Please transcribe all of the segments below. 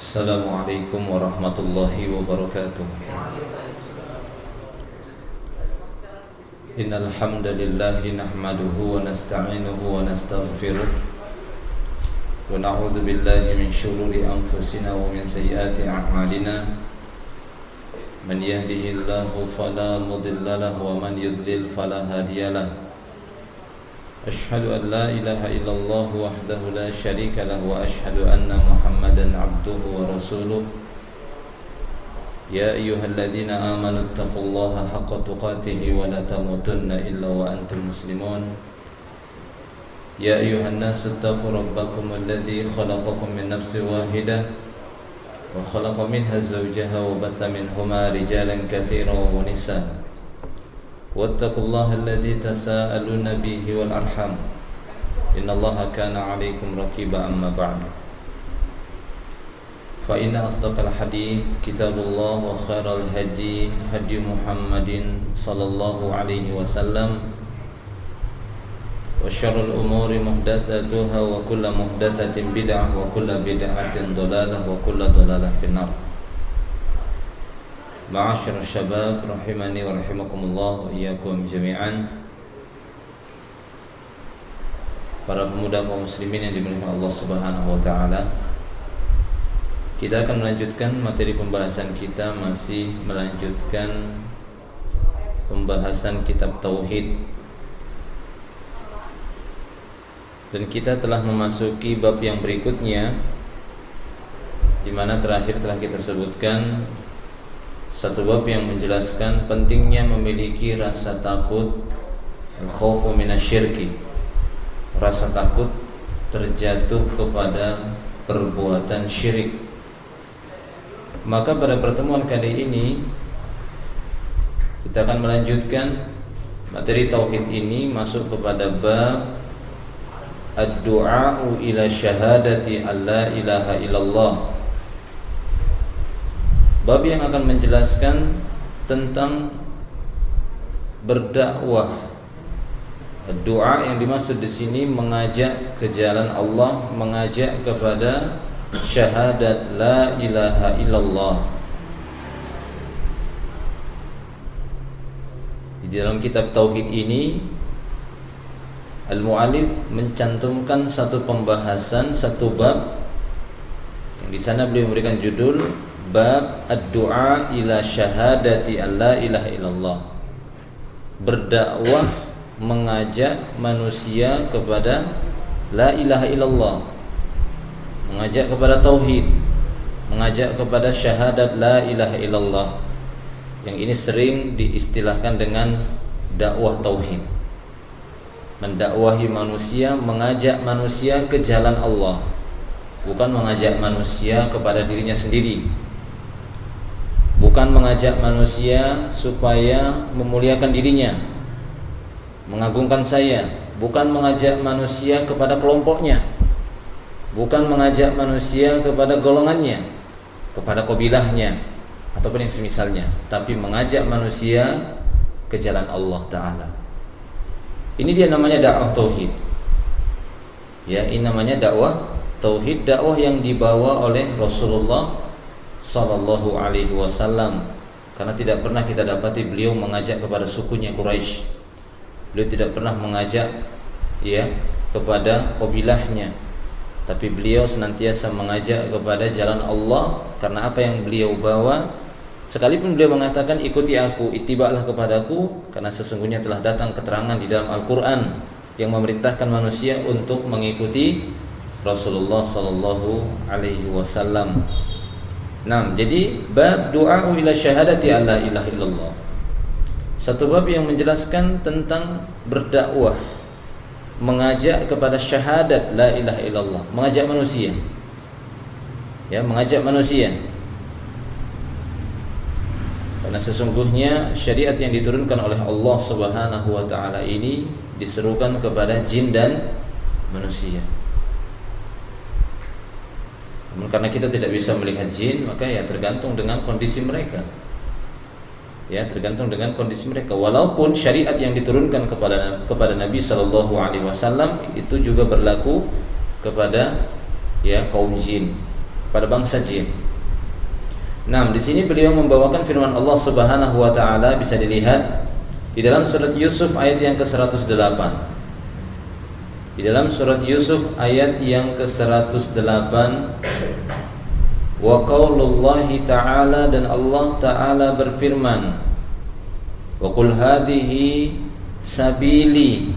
Assalamualaikum warahmatullahi wabarakatuh. Innal hamdalillah nahmaduhu wa nasta'inuhu wa nastaghfiruh wa na'udzu billahi min shururi anfusina wa min sayyiati a'malina. Man yahdihillahu fala mudilla lahu wa man yudlil fala hadiyalah. Ashhadu an la ilaha illallah wahdahu la syarika lahu wa ashhadu anna Muhammadan abduhu wa rasuluh. Ya ayyuhalladzina amanu taqullaha haqqa tuqatih wa la tamutunna illa wa antum muslimun. Ya ayyuhan nasu taqu rabbakum alladzi khalaqakum min nafsin wahidah wa khalaqa minha zawjaha wa batha minhuma rijalan katsiran wa nisaa. Wattaqullaha alladzi tasaaluna bihi wal arham. Innallaha kana 'alaikum raqiba amma ba'du. Fa inna asdaqal hadits kitabullah wa khairal hadi hadi Muhammadin sallallahu alaihi wasallam. Wa syarrul umuri muhdatsatuha wa kullu muhdatsatin bid'ah wa kullu bid'atin dhalalah wa kullu dhalalah finnar. Ma'asyiral syabab rahimani wa rahimakumullah wa iyyakum jami'an. Para pemuda kaum muslimin yang dimuliakan Allah Subhanahu wa taala. Kita akan melanjutkan materi pembahasan kita, masih melanjutkan pembahasan kitab tauhid. Dan kita telah memasuki bab yang berikutnya, di mana terakhir telah kita sebutkan satu bab yang menjelaskan pentingnya memiliki rasa takut, al-khaufu minasyirki, rasa takut terjatuh kepada perbuatan syirik. Maka pada pertemuan kali ini kita akan melanjutkan materi tauhid ini, masuk kepada bab ad-du'a'u ila syahadati alla ilaha illallah. Bab yang akan menjelaskan tentang berdakwah. Doa yang dimaksud di sini mengajak ke jalan Allah, mengajak kepada syahadat la ilaha illallah. Di dalam kitab tauhid ini al-mu'allif mencantumkan satu pembahasan, satu bab yang di sana beliau memberikan judul bab ad-du'a ila syahadati alla ilaha illallah. Berdakwah, mengajak manusia kepada la ilaha illallah, mengajak kepada tauhid, mengajak kepada syahadat la ilaha illallah. Yang ini sering diistilahkan dengan dakwah tauhid. Mendakwahi manusia, mengajak manusia ke jalan Allah, bukan mengajak manusia kepada dirinya sendiri, bukan mengajak manusia supaya memuliakan dirinya, mengagungkan saya, bukan mengajak manusia kepada kelompoknya, bukan mengajak manusia kepada golongannya, kepada kabilahnya ataupun yang semisalnya, tapi mengajak manusia ke jalan Allah Ta'ala. Ini dia namanya dakwah tauhid. Ya, ini namanya dakwah tauhid, dakwah yang dibawa oleh Rasulullah sallallahu alaihi wasallam. Karena tidak pernah kita dapati beliau mengajak kepada sukunya Quraisy. Beliau tidak pernah mengajak kepada kabilahnya. Tapi beliau senantiasa mengajak kepada jalan Allah. Karena apa yang beliau bawa, sekalipun beliau mengatakan ikuti aku, ittiba'lah kepadaku, karena sesungguhnya telah datang keterangan di dalam Al-Qur'an yang memerintahkan manusia untuk mengikuti Rasulullah sallallahu alaihi wasallam. Nah, jadi bab du'a'u ila syahadati alla ilaha illallah. Satu bab yang menjelaskan tentang berdakwah, mengajak kepada syahadat la ilaha illallah, mengajak manusia. Ya, mengajak manusia. Karena sesungguhnya syariat yang diturunkan oleh Allah Subhanahu wa taala ini diserukan kepada jin dan manusia. Namun karena kita tidak bisa melihat jin, maka ya tergantung dengan kondisi mereka. Ya, tergantung dengan kondisi mereka. Walaupun syariat yang diturunkan kepada Nabi sallallahu alaihi wasallam itu juga berlaku kepada kaum jin. pada bangsa jin. Nah, di sini beliau membawakan firman Allah Subhanahu wa taala, bisa dilihat di dalam surat Yusuf ayat yang ke-108. Di dalam surat Yusuf ayat yang ke-108, wa qaulullahi ta'ala, dan Allah Ta'ala berfirman, wa qul hadhihi sabili,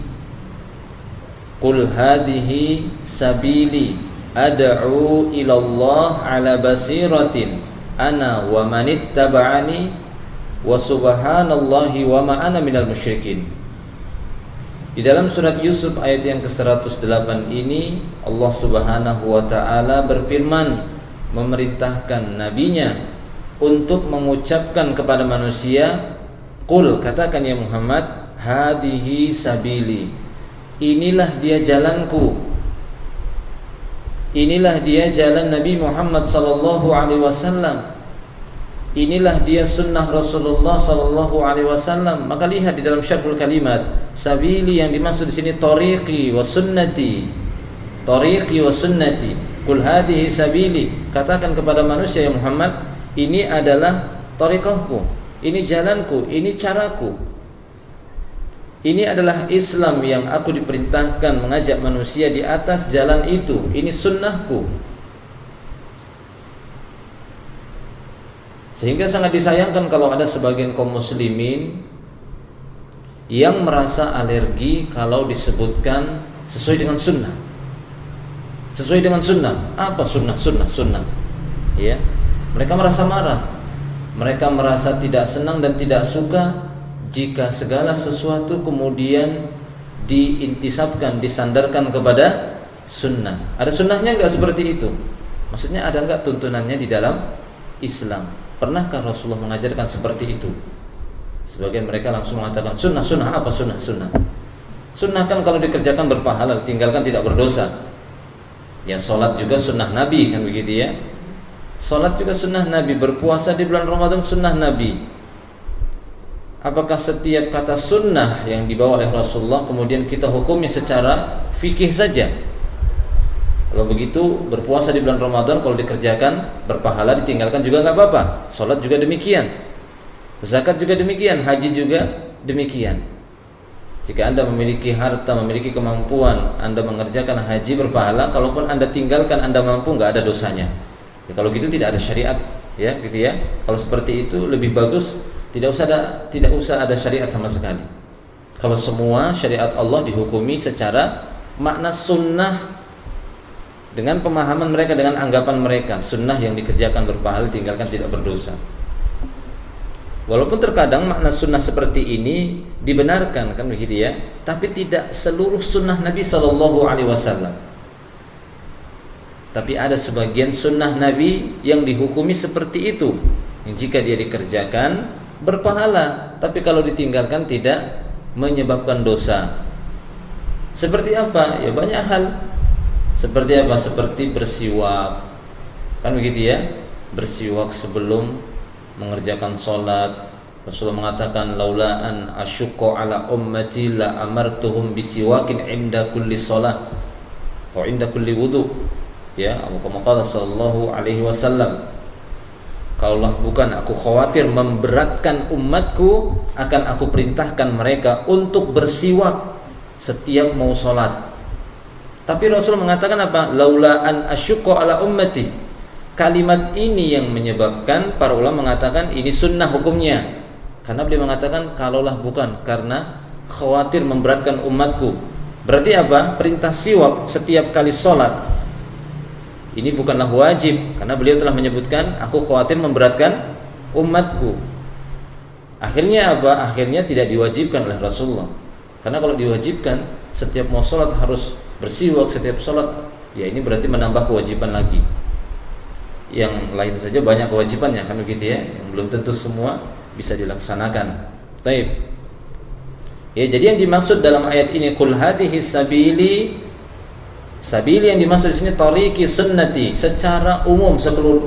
qul hadhihi sabili ad'u ilallah ala basiratin ana wa manittaba'ani wa subhanallahi wa ma ana minal musyrikin. Di dalam surat Yusuf ayat yang ke-108 ini Allah Subhanahu wa taala berfirman, memerintahkan nabinya untuk mengucapkan kepada manusia, qul, katakan ya Muhammad, hadihi sabili, inilah dia jalanku, inilah dia jalan Nabi Muhammad sallallahu alaihi wasallam, inilah dia sunnah Rasulullah sallallahu alaihi wasallam. Maka lihat di dalam syarhul kalimat, sabili yang dimaksud di sini tariqi wa sunnati, tariqi wa sunnati. Qul hadhihi sabili, katakan kepada manusia ya Muhammad, ini adalah tariqahku, ini jalanku, ini caraku. Ini adalah Islam yang aku diperintahkan mengajak manusia di atas jalan itu. Ini sunnahku. Sehingga sangat disayangkan kalau ada sebagian kaum muslimin yang merasa alergi kalau disebutkan sesuai dengan sunnah. Sesuai dengan sunnah. Apa sunnah? Sunnah. Ya. Mereka merasa marah. Mereka merasa tidak senang dan tidak suka jika segala sesuatu kemudian diintisabkan, disandarkan kepada sunnah. Ada sunnahnya enggak seperti itu? Maksudnya ada enggak tuntunannya di dalam Islam? Pernahkah Rasulullah mengajarkan seperti itu? Sebagian mereka langsung mengatakan sunnah. Apa sunnah? Sunnah kan kalau dikerjakan berpahala, ditinggalkan tidak berdosa. Ya, sholat juga sunnah Nabi, kan begitu ya. Sholat juga sunnah Nabi, berpuasa di bulan Ramadan sunnah Nabi. Apakah setiap kata sunnah yang dibawa oleh Rasulullah kemudian kita hukumi secara fikih saja? Kalau begitu, berpuasa di bulan Ramadan kalau dikerjakan berpahala, ditinggalkan juga enggak apa-apa. Salat juga demikian. Zakat juga demikian, haji juga demikian. Jika Anda memiliki harta, memiliki kemampuan, Anda mengerjakan haji berpahala, kalaupun Anda tinggalkan, Anda mampu, enggak ada dosanya. Ya, kalau gitu tidak ada syariat, ya, gitu ya. Kalau seperti itu lebih bagus tidak usah ada syariat sama sekali. Kalau semua syariat Allah dihukumi secara makna sunnah dengan pemahaman mereka, dengan anggapan mereka, sunnah yang dikerjakan berpahala, tinggalkan tidak berdosa. Walaupun terkadang makna sunnah seperti ini dibenarkan, kan begitu ya, tapi tidak seluruh sunnah Nabi sallallahu alaihi wasallam. Tapi ada sebagian sunnah Nabi yang dihukumi seperti itu, yang jika dia dikerjakan berpahala, tapi kalau ditinggalkan tidak menyebabkan dosa. Seperti apa? Ya banyak hal. Seperti apa? Seperti bersiwak, kan begitu ya, bersiwak sebelum mengerjakan sholat. Rasulullah mengatakan, laula an asyukku ala ummati la amartuhum bisiwakin inda kulli sholat atau inda kulli wudu. Ya, Abu Qamaqadah sallallahu alaihi wasallam, kalaulah bukan aku khawatir memberatkan umatku, akan aku perintahkan mereka untuk bersiwak setiap mau sholat. Tapi Rasul mengatakan apa? Laula an asyukku ala ummati. Kalimat ini yang menyebabkan para ulama mengatakan ini sunnah hukumnya. Karena beliau mengatakan kalaulah bukan karena khawatir memberatkan umatku. Berarti apa? Perintah siwak setiap kali sholat ini bukanlah wajib, karena beliau telah menyebutkan aku khawatir memberatkan umatku. Akhirnya apa? Akhirnya tidak diwajibkan oleh Rasulullah. Karena kalau diwajibkan setiap mau sholat harus bersiwak setiap sholat, ya ini berarti menambah kewajiban lagi. Yang lain saja banyak kewajibannya, kan begitu ya, yang belum tentu semua bisa dilaksanakan. Baik. Ya, jadi yang dimaksud dalam ayat ini qul hadhihi sabili, sabili yang dimaksud di sini tariqi sunnati, secara umum,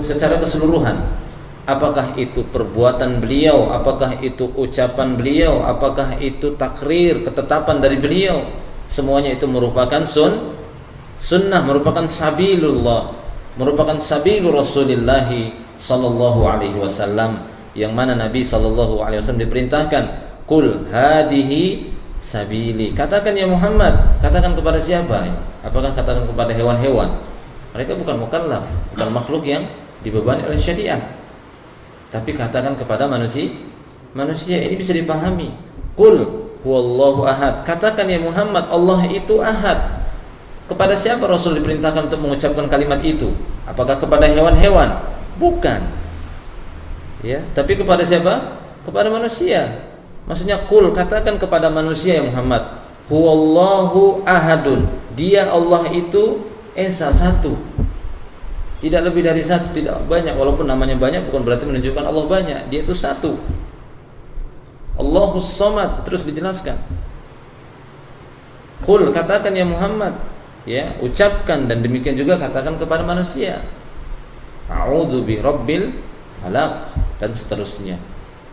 secara keseluruhan. Apakah itu perbuatan beliau, apakah itu ucapan beliau, apakah itu takrir, ketetapan dari beliau, semuanya itu merupakan sunnah, merupakan sabilullah. merupakan sabilu Rasulullah sallallahu alaihi wasallam, yang mana Nabi sallallahu alaihi wasallam diperintahkan, "Qul hadhihi sabili." Katakan ya Muhammad, katakan kepada siapa? Apakah katakan kepada hewan-hewan? Mereka bukan mukallaf, bukan makhluk yang dibebani oleh syariat. Tapi katakan kepada manusia. Ini bisa dipahami. Qul huwallahu ahad. Katakan ya Muhammad, Allah itu ahad. Kepada siapa Rasul diperintahkan untuk mengucapkan kalimat itu? Apakah kepada hewan-hewan? Bukan. Ya, tapi kepada siapa? Kepada manusia. Maksudnya qul, katakan kepada manusia ya Muhammad, huwallahu ahadun. Dia Allah itu esa, satu. Tidak lebih dari satu, tidak banyak. Walaupun namanya banyak bukan berarti menunjukkan Allah banyak. Dia itu satu. Allahus Samad, terus dijelaskan. Qul, katakan ya Muhammad, ya, ucapkan, dan demikian juga katakan kepada manusia. A'udzu bi rabbil falaq, dan seterusnya.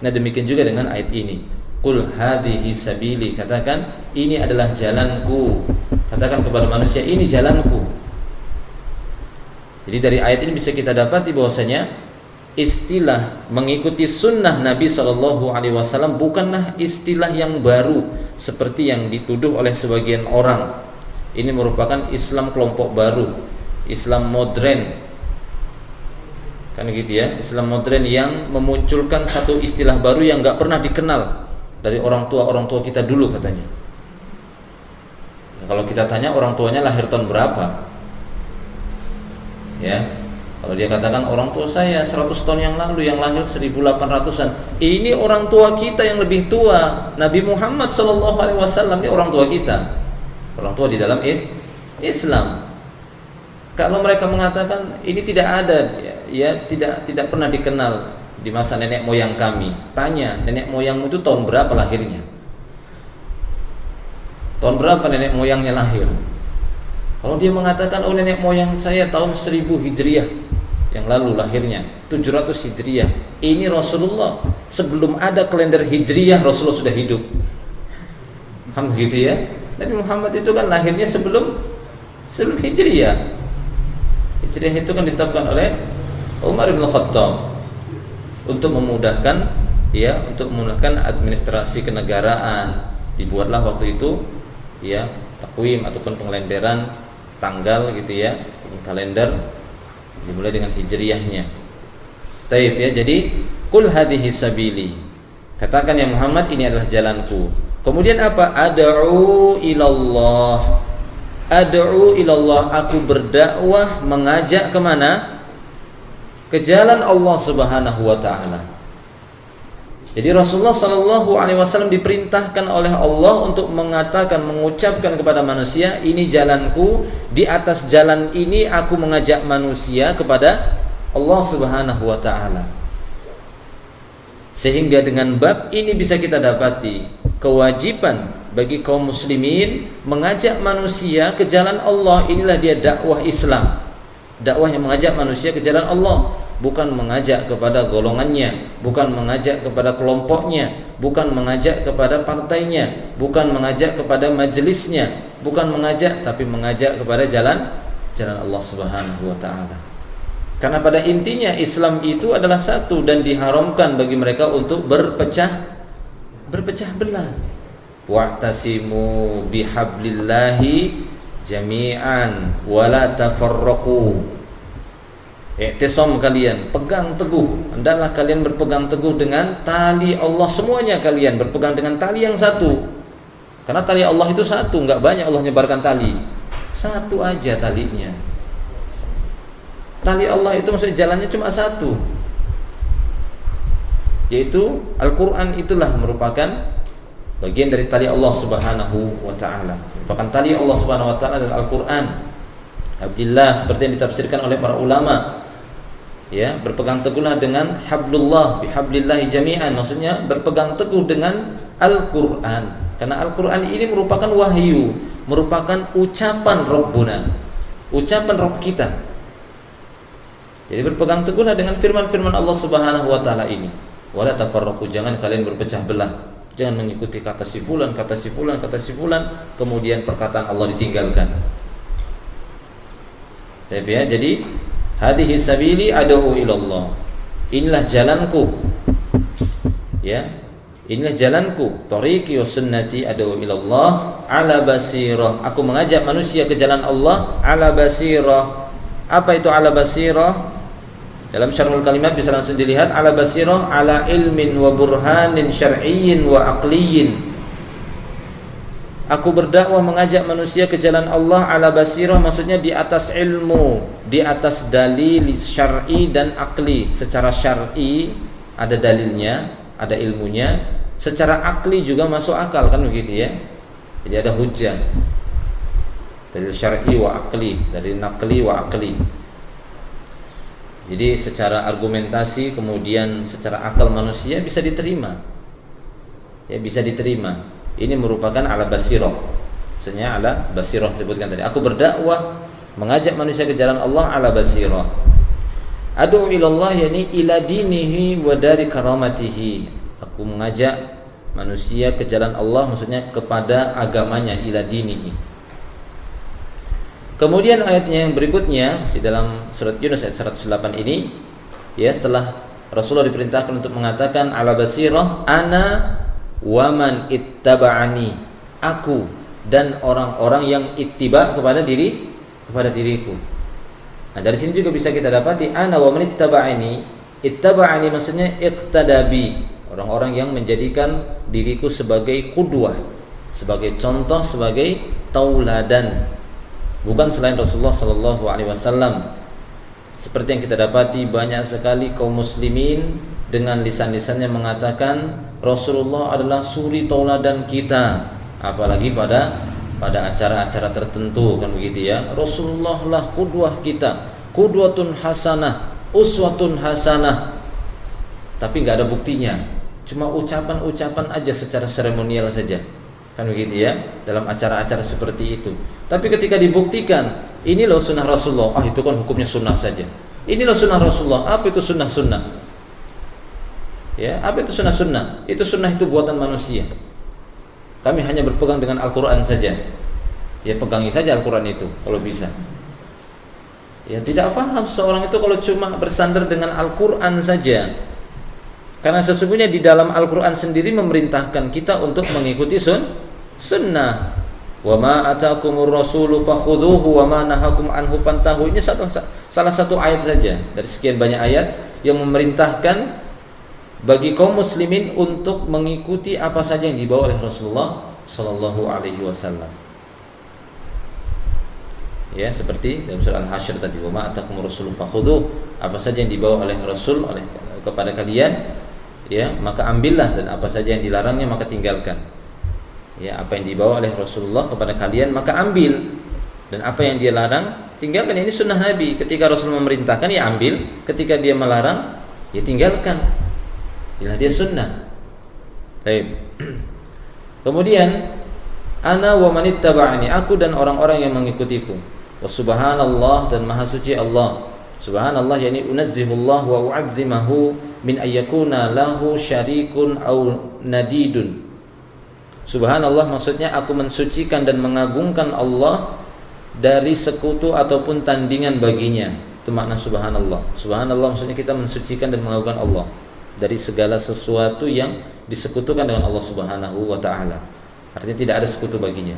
Nah, demikian juga dengan ayat ini. Qul hadhihi sabili, katakan ini adalah jalanku. Katakan kepada manusia, ini jalanku. Jadi dari ayat ini bisa kita dapati bahwasanya istilah mengikuti sunnah Nabi SAW bukanlah istilah yang baru seperti yang dituduh oleh sebagian orang. Ini merupakan Islam kelompok baru, Islam modern, kan gitu ya, Islam modern yang memunculkan satu istilah baru yang nggak pernah dikenal dari orang tua kita dulu katanya. Kalau kita tanya orang tuanya lahir tahun berapa, ya, kalau dia katakan orang tua saya 100 tahun yang lalu, yang lahir 1800-an. Ini orang tua kita yang lebih tua. Nabi Muhammad SAW ini orang tua kita, orang tua di dalam Islam. Kalau mereka mengatakan ini tidak ada, ya tidak pernah dikenal di masa nenek moyang kami. Tanya, nenek moyangmu itu tahun berapa lahirnya? Tahun berapa nenek moyangnya lahir? Kalau dia mengatakan, oh nenek moyang saya tahun 1000 Hijriah yang lalu lahirnya, 700 Hijriah. Ini Rasulullah, sebelum ada kalender Hijriah Rasulullah sudah hidup. Kan begitu ya? Nabi Muhammad itu kan lahirnya sebelum Hijriah. Hijriah itu kan ditetapkan oleh Umar bin Khattab untuk memudahkan, ya, untuk memudahkan administrasi kenegaraan. Dibuatlah waktu itu, ya, takwim ataupun pengelenderan tanggal gitu ya, kalender dimulai dengan hijriyahnya. Taib ya, jadi qul hadhihi sabili. Katakan ya Muhammad, ini adalah jalanku. Kemudian apa? Ad'u ilallah. Ad'u ilallah, aku berdakwah, mengajak kemana? Ke jalan Allah Subhanahu wa taala. Jadi Rasulullah SAW diperintahkan oleh Allah untuk mengatakan, mengucapkan kepada manusia, ini jalanku, di atas jalan ini aku mengajak manusia kepada Allah Subhanahu wa taala. Sehingga dengan bab ini bisa kita dapati kewajiban bagi kaum muslimin mengajak manusia ke jalan Allah. Inilah dia dakwah Islam. Dakwah yang mengajak manusia ke jalan Allah, bukan mengajak kepada golongannya, bukan mengajak kepada kelompoknya, bukan mengajak kepada partainya, bukan mengajak kepada majelisnya, bukan mengajak, tapi mengajak kepada jalan Allah Subhanahu wa taala. Karena pada intinya Islam itu adalah satu dan diharamkan bagi mereka untuk berpecah belah. Wa'tasimu bihablillahi jami'an wala tafarraqu. I'tisam, kalian pegang teguh, hendaklah kalian berpegang teguh dengan tali Allah, semuanya kalian berpegang dengan tali yang satu. Karena tali Allah itu satu, enggak banyak Allah nyebarkan tali. Satu aja talinya. Tali Allah itu maksudnya jalannya cuma satu, yaitu Al-Quran. Itulah merupakan bagian dari tali Allah Subhanahu wa ta'ala. Merupakan tali Allah Subhanahu wa ta'ala adalah Al-Quran. Alhamdulillah, seperti yang ditafsirkan oleh para ulama, ya, berpegang teguhlah dengan hablullah bihablillahi jami'an, maksudnya berpegang teguh dengan Al-Quran. Karena Al-Quran ini merupakan wahyu, merupakan ucapan Rabbuna, ucapan Rabb kita. Jadi berpegang teguhlah dengan firman-firman Allah Subhanahu wa ta'ala ini. Wala tafarraqu, jangan kalian berpecah belah. Jangan mengikuti kata si fulan, kemudian perkataan Allah ditinggalkan. Ya, jadi Hadhihi sabili ad'u ila Allah. Inilah jalanku. Ya. Inilah jalanku, tariqi wa sunnati ad'u ila Allah ala basirah. Aku mengajak manusia ke jalan Allah ala basirah. Apa itu ala basirah? Dalam syarhul kalimat bisa langsung dilihat, ala basirah ala ilmin wa burhanin syar'iyyin wa aqliyyin. Aku berdakwah mengajak manusia ke jalan Allah ala basirah, maksudnya di atas ilmu, di atas dalil syar'i dan aqli. Secara syar'i ada dalilnya, ada ilmunya, secara akli juga masuk akal, kan begitu ya. Jadi ada hujjah, dalil syar'i wa aqli, dari naqli wa aqli. Jadi secara argumentasi kemudian secara akal manusia bisa diterima. Ya, bisa diterima. Ini merupakan ala basirah. Maksudnya ala basirah disebutkan tadi. Aku berdakwah mengajak manusia ke jalan Allah ala basirah. Ad'u ila Allah yani ila dinihi wa dari karamatihi. Aku mengajak manusia ke jalan Allah, maksudnya kepada agamanya, ila dinihi. Kemudian ayatnya yang berikutnya masih dalam surat Yunus ayat 108 ini, ya, setelah Rasulullah diperintahkan untuk mengatakan ala basirah ana wa man ittaba'ani, aku dan orang-orang yang ittiba kepada diriku. Nah, dari sini juga bisa kita dapati ana wa man ittaba'ani. Ittaba'ani maksudnya iqtadabi, orang-orang yang menjadikan diriku sebagai qudwah, sebagai contoh, sebagai tauladan. Bukan selain Rasulullah sallallahu alaihi wasallam. Seperti yang kita dapati banyak sekali kaum muslimin dengan lisan-lisannya mengatakan Rasulullah adalah suri tauladan kita, apalagi pada acara-acara tertentu, kan begitu ya. Rasulullah lah qudwah kita, qudwatun hasanah, uswatun hasanah. Tapi enggak ada buktinya. Cuma ucapan-ucapan aja secara seremonial saja. Kan begitu ya, dalam acara-acara seperti itu. Tapi ketika dibuktikan, ini loh sunnah Rasulullah, itu kan hukumnya sunnah saja. Ini loh sunnah Rasulullah, apa itu sunnah-sunnah? Ya, apa itu sunnah-sunnah? Itu sunnah itu buatan manusia. Kami hanya berpegang dengan Al-Quran saja. Ya, pegangi saja Al-Quran itu kalau bisa. Ya, tidak paham seorang itu kalau cuma bersandar dengan Al-Quran saja. Karena sesungguhnya di dalam Al-Quran sendiri memerintahkan kita untuk mengikuti sunnah. Wa ma atakumur rasulu fakhudhuhu wa ma nahakum anhu fantahu. Ini salah satu ayat saja dari sekian banyak ayat yang memerintahkan bagi kaum muslimin untuk mengikuti apa saja yang dibawa oleh Rasulullah sallallahu alaihi wasallam. Ya, seperti dalam surah Al-Hasyr tadi, wa ma atakumur rasulu fakhudhuhu, apa saja yang dibawa oleh Rasul kepada kalian, ya, maka ambillah, dan apa saja yang dilarangnya maka tinggalkan. Ya, apa yang dibawa oleh Rasulullah kepada kalian maka ambil, dan apa yang dia larang tinggalkan. Ini sunnah Nabi. Ketika Rasul memerintahkan ya ambil, ketika dia melarang ya tinggalkan. Inilah dia sunnah. Baik. Kemudian ana wa man ittaba'ani, aku dan orang-orang yang mengikutiku. Wa subhanallah, dan maha suci Allah. Subhanallah yani unazzihullah wa u'azzimahu min ayyakuna lahu syarikun au nadidun. Subhanallah maksudnya aku mensucikan dan mengagungkan Allah dari sekutu ataupun tandingan baginya. Itu makna subhanallah. Subhanallah maksudnya kita mensucikan dan mengagungkan Allah dari segala sesuatu yang disekutukan dengan Allah Subhanahu wa taala. Artinya tidak ada sekutu baginya.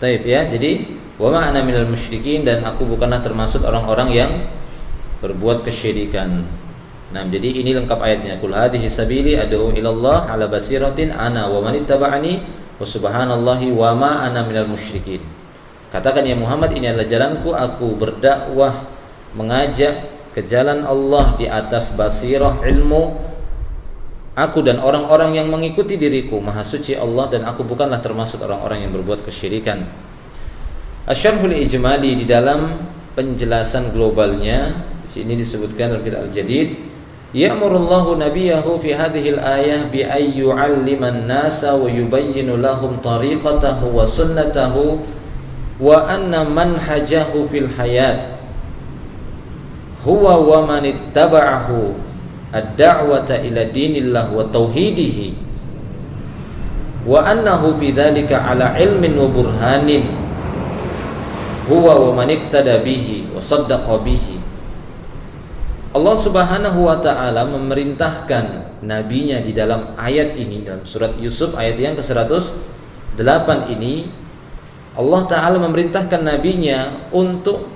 Taib ya. Jadi wa ma ana minal musyrikin, dan aku bukanlah termasuk orang-orang yang berbuat kesyirikan. Nah, jadi ini lengkap ayatnya. Qul hadhihi sabili ad'u ila Allah ala basiratin ana wa man ittaba'ani wa subhanallahi wa ma ana minal musyrikin. Katakan ya Muhammad, ini adalah jalanku, aku berdakwah mengajak ke jalan Allah di atas basirah ilmu, aku dan orang-orang yang mengikuti diriku, maha suci Allah, dan aku bukanlah termasuk orang-orang yang berbuat kesyirikan. Asy-Syarhul Ijmali, di dalam penjelasan globalnya, di sini disebutkan dalam kitab Al-Jadid, ya'murullahu nabiyahu fi hadhil ayah bi ay yu'alliman nasa wa yubayyinu lahum tariqatahu wa sunnatahu wa anna manhajahu fil hayat huwa wa man ittaba'ahu ad-da'wata ila dinillah wa tauhidihi wa annahu fi dhalika ala ilmin wa burhanin huwa wa man iqtada bihi wa saddaqa bihi. Allah Subhanahu wa taala memerintahkan nabinya di dalam ayat ini, dalam surat Yusuf ayat yang ke-108 ini, Allah taala memerintahkan nabinya untuk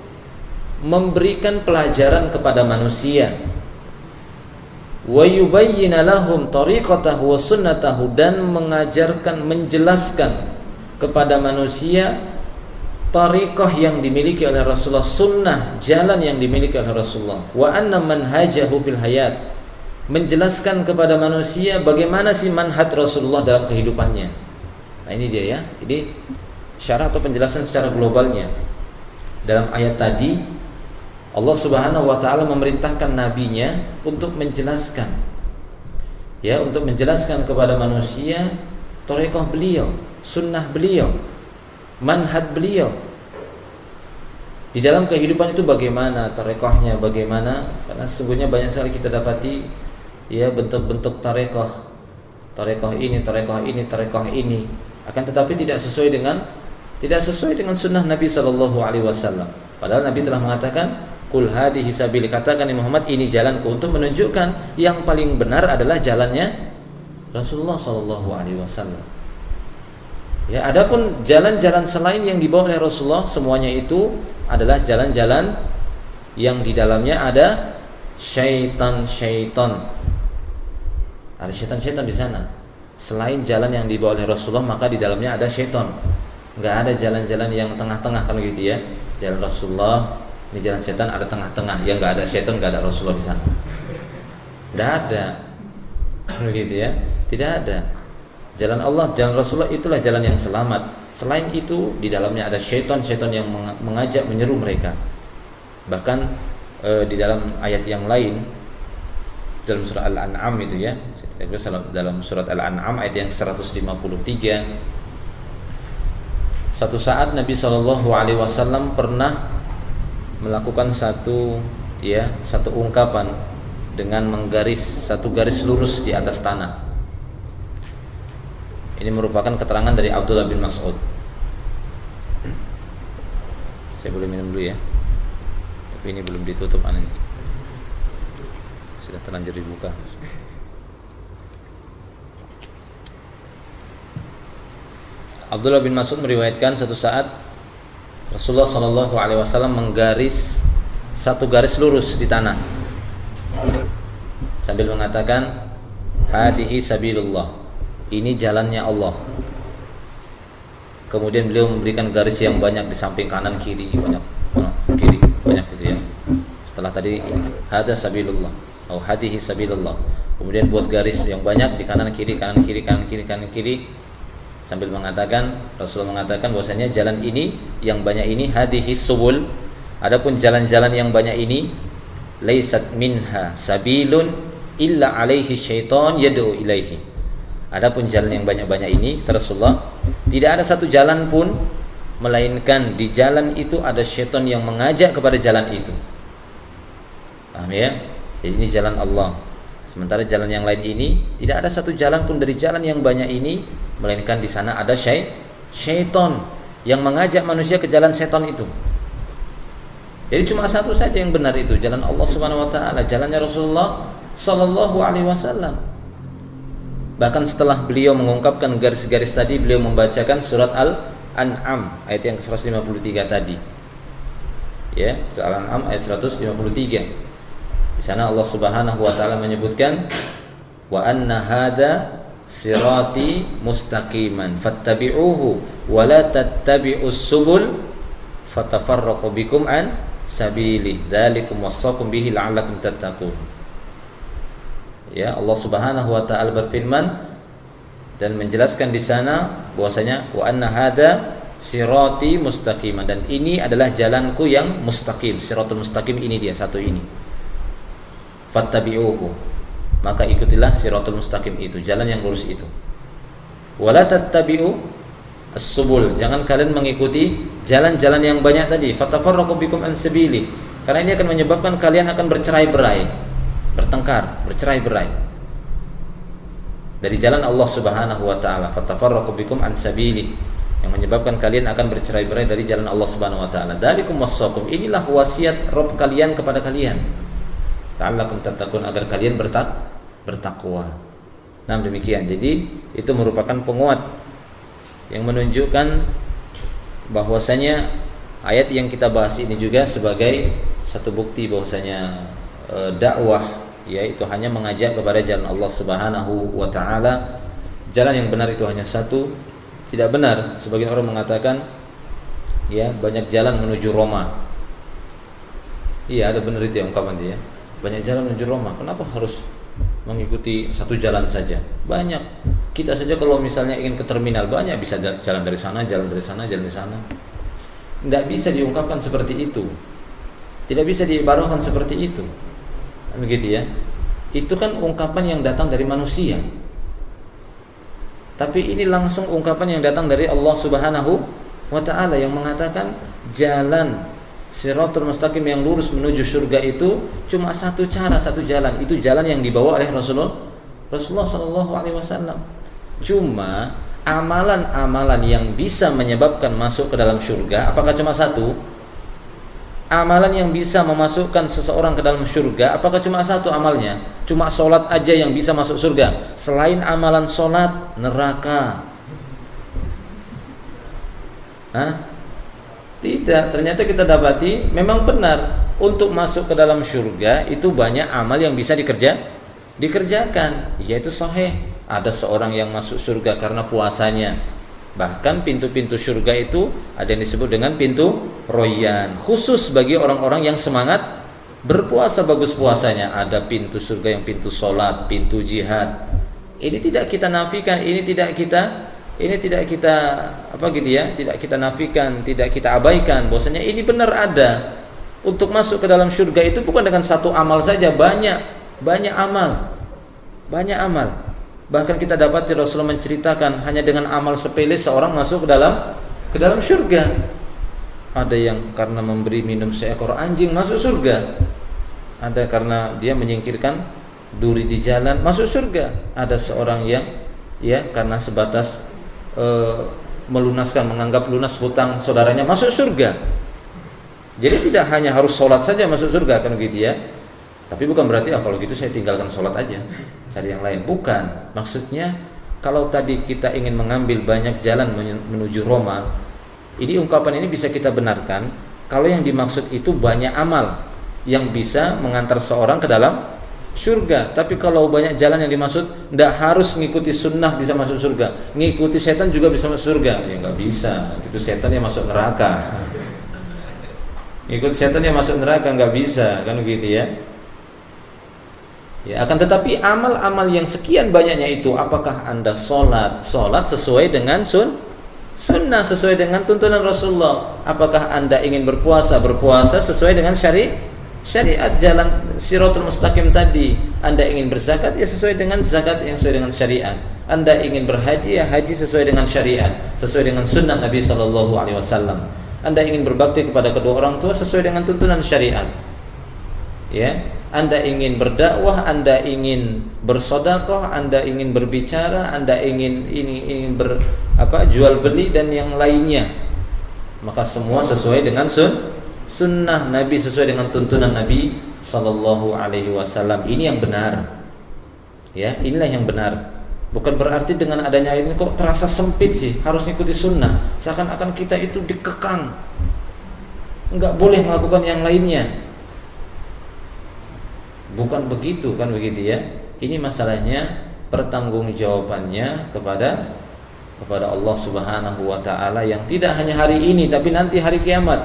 memberikan pelajaran kepada manusia, wa yubayyina lahum tariqatahu wa sunnatahu, dan mengajarkan, menjelaskan kepada manusia tariqah yang dimiliki oleh Rasulullah, sunnah, jalan yang dimiliki oleh Rasulullah, wa anna manhajahu fil hayat, menjelaskan kepada manusia bagaimana sih manhaj Rasulullah dalam kehidupannya. Nah ini dia ya, ini syarah atau penjelasan secara globalnya. Dalam ayat tadi Allah Subhanahu wa taala memerintahkan nabinya untuk menjelaskan, ya, untuk menjelaskan kepada manusia tariqah beliau, sunnah beliau, manhaj beliau. Di dalam kehidupan itu bagaimana tariqahnya, bagaimana, karena sesungguhnya banyak sekali kita dapati ya bentuk-bentuk tariqah. Tariqah ini, tariqah ini, tariqah ini, akan tetapi tidak sesuai dengan sunnah Nabi sallallahu alaihi wasallam. Padahal Nabi telah mengatakan, "Qul hadhihi sabili", katakan ya Muhammad, ini jalanku, untuk menunjukkan yang paling benar adalah jalannya Rasulullah sallallahu alaihi wasallam. Ya, adapun jalan-jalan selain yang dibawa oleh Rasulullah, semuanya itu adalah jalan-jalan yang di dalamnya ada syaitan-syaitan. Ada syaitan-syaitan di sana. Selain jalan yang dibawa oleh Rasulullah, maka di dalamnya ada syaitan. Enggak ada jalan-jalan yang tengah-tengah kalau gitu ya. Jalan Rasulullah, ini jalan syaitan, ada tengah-tengah. Ya enggak ada syaitan, enggak ada Rasulullah di sana. Enggak ada. Begitu ya. Tidak ada. Jalan Allah, jalan Rasulullah itulah jalan yang selamat. Selain itu di dalamnya ada syaitan-syaitan yang mengajak, menyeru mereka. Bahkan di dalam ayat yang lain, dalam surat Al-An'am itu ya, dalam surat Al-An'am ayat yang 153, satu saat Nabi SAW pernah melakukan satu ungkapan dengan menggaris satu garis lurus di atas tanah. Ini merupakan keterangan dari Abdullah bin Mas'ud. Saya boleh minum dulu ya, tapi ini belum ditutup aneh. Sudah terlanjur dibuka. Abdullah bin Mas'ud meriwayatkan satu saat Rasulullah SAW menggaris satu garis lurus di tanah sambil mengatakan, "Hadihi sabilullah", ini jalannya Allah. Kemudian beliau memberikan garis yang banyak di samping kanan kiri, banyak gitu ya. Setelah tadi hada sabilullah atau hadihi sabilullah, kemudian buat garis yang banyak di kanan kiri, kanan kiri, kanan kiri, kanan kiri, sambil mengatakan, Rasulullah mengatakan bahwasanya jalan ini yang banyak ini hadihi subul, adapun jalan-jalan yang banyak ini laisat minha sabilun illa alaihi syaitan yad'u ilaihi. Adapun jalan yang banyak-banyak ini, kata Rasulullah, tidak ada satu jalan pun melainkan di jalan itu ada syaitan yang mengajak kepada jalan itu. Paham ya? Jadi ini jalan Allah. Sementara jalan yang lain ini tidak ada satu jalan pun dari jalan yang banyak ini melainkan di sana ada syaitan yang mengajak manusia ke jalan syaitan itu. Jadi cuma satu saja yang benar, itu jalan Allah Subhanahu wa taala, jalannya Rasulullah sallallahu alaihi wasallam. Bahkan setelah beliau mengungkapkan garis-garis tadi, beliau membacakan surat Al-An'am ayat yang 153 tadi. Ya, surat Al-An'am ayat 153. Di sana Allah Subhanahu wa taala menyebutkan, wa anna hada sirati mustaqiman fattabi'uhu wa la tattabi'us subul fatafarraqu bikum an sabili dzalikum wasaqum bihi la'allakum tattaqun. Ya, Allah Subhanahu wa taala berfirman dan menjelaskan di sana bahwasanya wa anna hada sirati mustaqiman, dan ini adalah jalanku yang mustaqim. Siratul mustaqim ini dia satu ini. Fattabi'uhu, maka ikutilah siratul mustaqim itu, jalan yang lurus itu. Wala tattabi'u as-subul, jangan kalian mengikuti jalan-jalan yang banyak tadi. Fatafarraqu bikum an sabili, karena ini akan menyebabkan kalian akan bercerai-berai, bertengkar, bercerai-berai dari jalan Allah Subhanahu wa taala. Fatafarraqu bikum an sabili, yang menyebabkan kalian akan bercerai-berai dari jalan Allah Subhanahu wa taala. Dzalikum wassaqum, inilah wasiat Rabb kalian kepada kalian. La'allakum tattaqun, agar kalian bertakwa. Nah, demikian. Jadi itu merupakan penguat yang menunjukkan bahwasanya ayat yang kita bahas ini juga sebagai satu bukti bahwasanya dakwah yaitu hanya mengajak kepada jalan Allah Subhanahu wa taala. Jalan yang benar itu hanya satu. Tidak benar sebagian orang mengatakan ya banyak jalan menuju Roma. Iya, ada benar itu yang ungkapan dia. Banyak jalan menuju Roma. Kenapa harus mengikuti satu jalan saja? Banyak. Kita saja kalau misalnya ingin ke terminal banyak bisa jalan dari sana, jalan dari sana, jalan dari sana. Tidak bisa diungkapkan seperti itu. Tidak bisa diibaratkan seperti itu. Begitu ya. Itu kan ungkapan yang datang dari manusia. Tapi ini langsung ungkapan yang datang dari Allah Subhanahu wa taala yang mengatakan jalan Shirathul Mustaqim yang lurus menuju surga itu cuma satu cara, satu jalan. Itu jalan yang dibawa oleh Rasulullah sallallahu alaihi wasallam. Cuma amalan-amalan yang bisa menyebabkan masuk ke dalam surga, apakah cuma satu? Amalan yang bisa memasukkan seseorang ke dalam surga, apakah cuma satu amalnya? Cuma sholat aja yang bisa masuk surga. Selain amalan sholat, neraka. Hah? Tidak, ternyata kita dapati memang benar untuk masuk ke dalam surga itu banyak amal yang bisa dikerjakan, yaitu sahih. Ada seorang yang masuk surga karena puasanya. Bahkan pintu-pintu surga itu ada yang disebut dengan pintu Royan, khusus bagi orang-orang yang semangat berpuasa, bagus puasanya. Ada pintu surga yang pintu sholat, pintu jihad. Ini tidak kita nafikan, ini tidak kita tidak kita nafikan, tidak kita abaikan. Bahwasanya ini benar ada. Untuk masuk ke dalam surga itu bukan dengan satu amal saja, banyak amal. Bahkan kita dapati Rasulullah menceritakan hanya dengan amal sepele seorang masuk ke dalam surga. Ada yang karena memberi minum seekor anjing masuk surga. Ada karena dia menyingkirkan duri di jalan masuk surga. Ada seorang yang karena sebatas menganggap lunas hutang saudaranya masuk surga. Jadi tidak hanya harus sholat saja masuk surga kan begitu ya. Tapi bukan berarti kalau gitu saya tinggalkan sholat aja, cari yang lain. Bukan. Maksudnya kalau tadi kita ingin mengambil banyak jalan menuju Roma, ini ungkapan ini bisa kita benarkan kalau yang dimaksud itu banyak amal yang bisa mengantar seorang ke dalam surga. Tapi kalau banyak jalan yang dimaksud, tidak harus ngikuti sunnah bisa masuk surga, ngikuti setan juga bisa masuk surga. Ya nggak bisa, itu setan yang masuk neraka. Ngikuti setan yang masuk neraka nggak bisa, kan begitu ya. Ya, akan tetapi amal-amal yang sekian banyaknya itu, apakah Anda sholat sesuai dengan sunnah, sesuai dengan tuntunan Rasulullah? Apakah Anda ingin berpuasa sesuai dengan syariat jalan Shirathul Mustaqim tadi? Anda ingin berzakat ya sesuai dengan zakat yang sesuai dengan syariat. Anda ingin berhaji ya haji sesuai dengan syariat, sesuai dengan sunnah Nabi sallallahu alaihi wasallam. Anda ingin berbakti kepada kedua orang tua sesuai dengan tuntunan syariat. Ya, Anda ingin berdakwah, Anda ingin bersedekah, Anda ingin berbicara, Anda ingin jual beli dan yang lainnya. Maka semua sesuai dengan sunnah Nabi, sesuai dengan tuntunan Nabi sallallahu alaihi wasallam. Ini yang benar. Ya, inilah yang benar. Bukan berarti dengan adanya ayat ini kok terasa sempit sih, harus ikuti sunnah. Seakan-akan kita itu dikekang, enggak boleh melakukan yang lainnya. Bukan begitu, kan begitu ya. Ini masalahnya pertanggungjawabannya kepada Allah Subhanahu wa taala yang tidak hanya hari ini tapi nanti hari kiamat.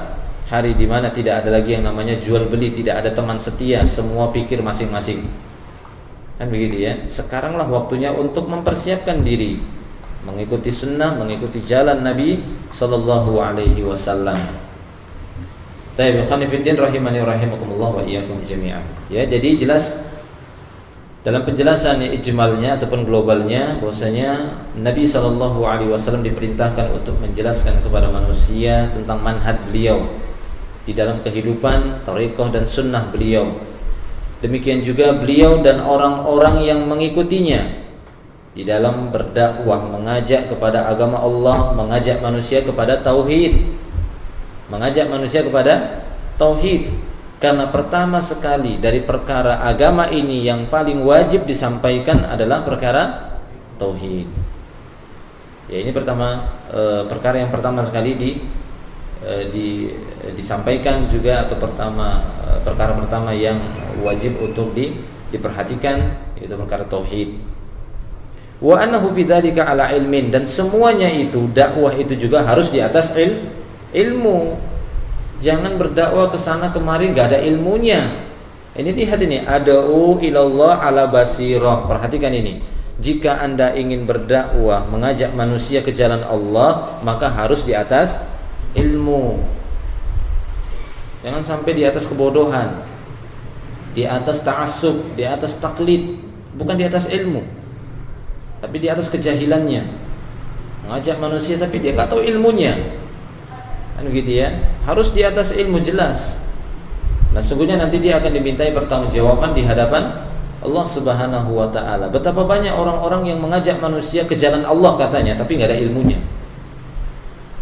Hari di mana tidak ada lagi yang namanya jual beli, tidak ada teman setia, semua pikir masing-masing. Kan begitu ya. Sekaranglah waktunya untuk mempersiapkan diri, mengikuti sunnah, mengikuti jalan Nabi sallallahu alaihi wasallam. Tayyib khanifiddin rahimani rahimakumullah wa iyyakum jami'an. Ya, jadi jelas dalam penjelasan ijmalnya ataupun globalnya bahwasanya Nabi sallallahu alaihi wasallam diperintahkan untuk menjelaskan kepada manusia tentang manhaj beliau di dalam kehidupan, thariqah dan sunnah beliau. Demikian juga beliau dan orang-orang yang mengikutinya. di dalam berdakwah, mengajak kepada agama Allah, mengajak manusia kepada tauhid. Mengajak manusia kepada tauhid. Karena pertama sekali dari perkara agama ini yang paling wajib disampaikan adalah perkara tauhid. Ya, ini perkara yang pertama sekali disampaikan juga, atau perkara pertama yang wajib untuk diperhatikan, yaitu perkara tauhid. Wa annahu fi dzalika ala ilmin, dan semuanya itu dakwah itu juga harus di atas ilmu. Jangan berdakwah ke sana kemari enggak ada ilmunya. Ini lihat ini, ad'u ilallah ala basirah. Perhatikan ini. Jika Anda ingin berdakwah, mengajak manusia ke jalan Allah, maka harus di atas ilmu. Jangan sampai di atas kebodohan, di atas ta'assub, di atas taklid, bukan di atas ilmu, tapi di atas kejahilannya. Mengajak manusia tapi dia enggak tahu ilmunya. Kan begitu ya. Harus di atas ilmu jelas. Nah, sungguhnya nanti dia akan dimintai pertanggungjawaban di hadapan Allah Subhanahu wa taala. Betapa banyak orang-orang yang mengajak manusia ke jalan Allah katanya, tapi enggak ada ilmunya.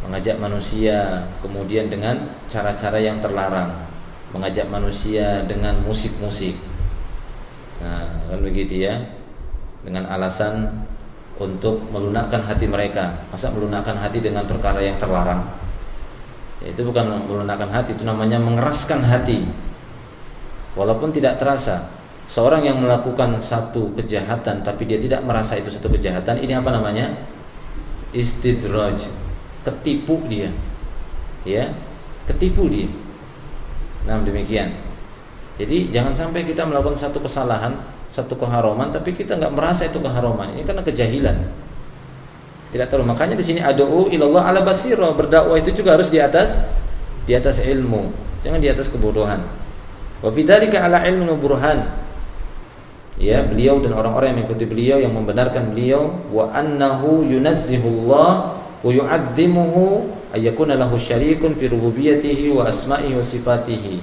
Mengajak manusia kemudian dengan cara-cara yang terlarang. Mengajak manusia dengan musik-musik. Nah, kan begitu ya. Dengan alasan untuk melunakkan hati mereka. Masa melunakkan hati dengan perkara yang terlarang? Itu bukan melunakkan hati, itu namanya mengeraskan hati. Walaupun tidak terasa. Seorang yang melakukan satu kejahatan tapi dia tidak merasa itu satu kejahatan, ini apa namanya? Istidraj. Ketipu dia. Ya, ketipu dia. Nah, demikian. Jadi jangan sampai kita melakukan satu kesalahan, satu keharaman tapi kita enggak merasa itu keharaman. Ini karena kejahilan. Tidak tahu. Makanya di sini ad'u ilallah ala basirah, berdakwah itu juga harus di atas ilmu, jangan di atas kebodohan. Wa bidzalika ala ilmin wa burhan. Ya, beliau dan orang-orang yang mengikuti beliau, yang membenarkan beliau, wa annahu yunazzihullah wa yu'azzimuhu ayyakuna lahu syarikun fi rububiyyatihi wa asma'ihi wa sifatihi.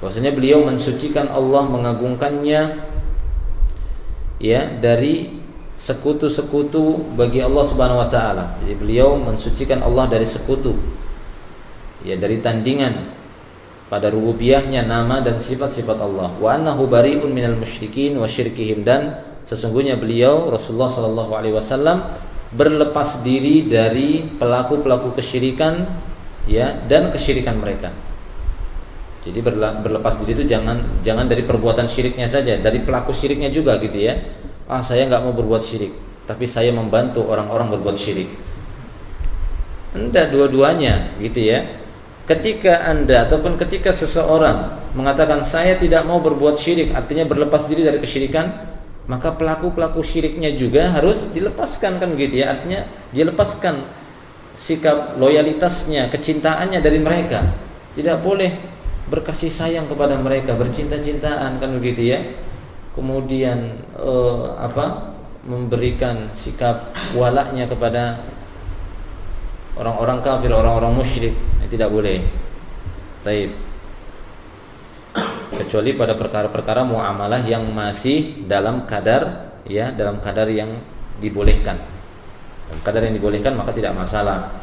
Bahwasanya beliau mensucikan Allah, mengagungkannya, ya, dari sekutu-sekutu bagi Allah Subhanahu wa taala. Jadi beliau mensucikan Allah dari sekutu. Ya, dari tandingan pada rububiyahnya, nama dan sifat-sifat Allah. Wa annahu bari'un minal musyrikin wa syirkihim, dan sesungguhnya beliau Rasulullah sallallahu alaihi wasallam berlepas diri dari pelaku-pelaku kesyirikan, ya, dan kesyirikan mereka. Jadi berlepas diri itu jangan dari perbuatan syiriknya saja, dari pelaku syiriknya juga gitu ya. Saya enggak mau berbuat syirik, tapi saya membantu orang-orang berbuat syirik. Enggak, dua-duanya gitu ya. Ketika Anda ataupun ketika seseorang mengatakan saya tidak mau berbuat syirik, artinya berlepas diri dari kesyirikan, maka pelaku-pelaku syiriknya juga harus dilepaskan, kan gitu ya. Artinya dia lepaskan sikap loyalitasnya, kecintaannya dari mereka. Tidak boleh berkasih sayang kepada mereka, bercinta-cintaan, kan begitu ya. Kemudian memberikan sikap walaknya kepada orang-orang kafir, orang-orang musyrik, tidak boleh. Taib. Kecuali pada perkara-perkara muamalah yang masih dalam kadar, ya, dalam kadar yang dibolehkan. Dalam kadar yang dibolehkan maka tidak masalah.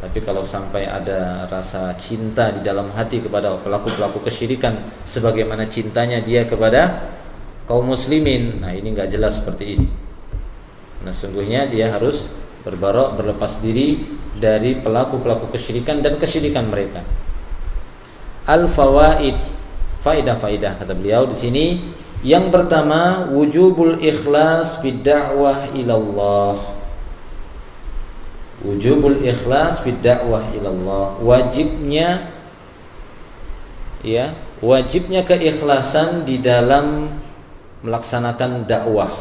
Tapi kalau sampai ada rasa cinta di dalam hati kepada pelaku-pelaku kesyirikan sebagaimana cintanya dia kepada kaum muslimin, nah ini enggak jelas seperti ini. Nah, sungguhnya dia harus berlepas diri dari pelaku-pelaku kesyirikan dan kesyirikan mereka. Al-fawaid, faidah-faidah kata beliau di sini. Yang pertama, wujubul ikhlas fi da'wah ilallah. Wujubul ikhlas fi da'wah ilallah. Wajibnya keikhlasan di dalam melaksanakan dakwah.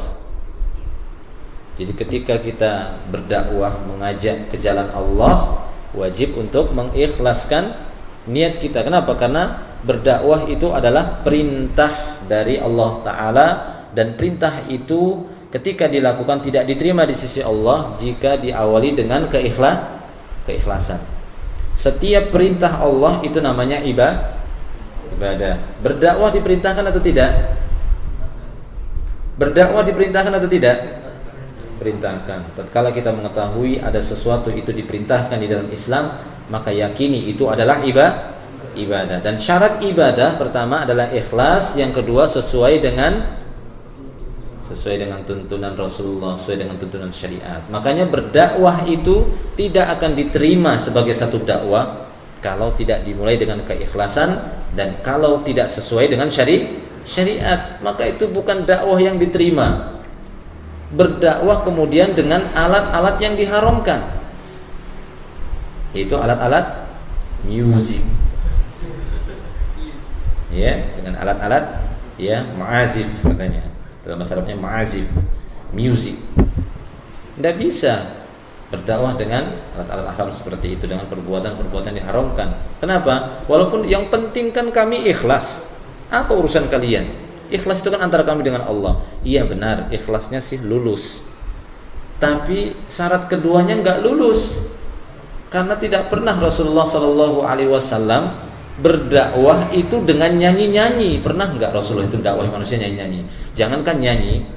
Jadi ketika kita berdakwah, mengajak ke jalan Allah, wajib untuk mengikhlaskan niat kita. Kenapa? Karena berdakwah itu adalah perintah dari Allah Ta'ala, dan perintah itu ketika dilakukan tidak diterima di sisi Allah jika diawali dengan keikhlasan. Setiap perintah Allah itu namanya ibadah. Berdakwah diperintahkan atau tidak? Berdakwah diperintahkan atau tidak? perintahkan. Tatkala kita mengetahui ada sesuatu itu diperintahkan di dalam Islam, maka yakini itu adalah ibadah. Dan syarat ibadah pertama adalah ikhlas, yang kedua sesuai dengan tuntunan Rasulullah, sesuai dengan tuntunan syariat. Makanya berdakwah itu tidak akan diterima sebagai satu dakwah kalau tidak dimulai dengan keikhlasan dan kalau tidak sesuai dengan syariat, maka itu bukan dakwah yang diterima. Berdakwah kemudian dengan alat-alat yang diharamkan, yaitu alat-alat musik, ya, dengan alat-alat ya ma'azif katanya, dalam bahasa Arabnya ma'azif, music. Tidak bisa berdakwah dengan alat-alat haram seperti itu, dengan perbuatan-perbuatan yang diharamkan. Kenapa? Walaupun yang penting kan kami ikhlas. Apa urusan kalian? Ikhlas itu kan antara kami dengan Allah. Iya benar, ikhlasnya sih lulus. Tapi syarat keduanya enggak lulus. Karena tidak pernah Rasulullah SAW berdakwah itu dengan nyanyi-nyanyi. Pernah enggak Rasulullah itu dakwah manusia nyanyi-nyanyi? Jangankan nyanyi,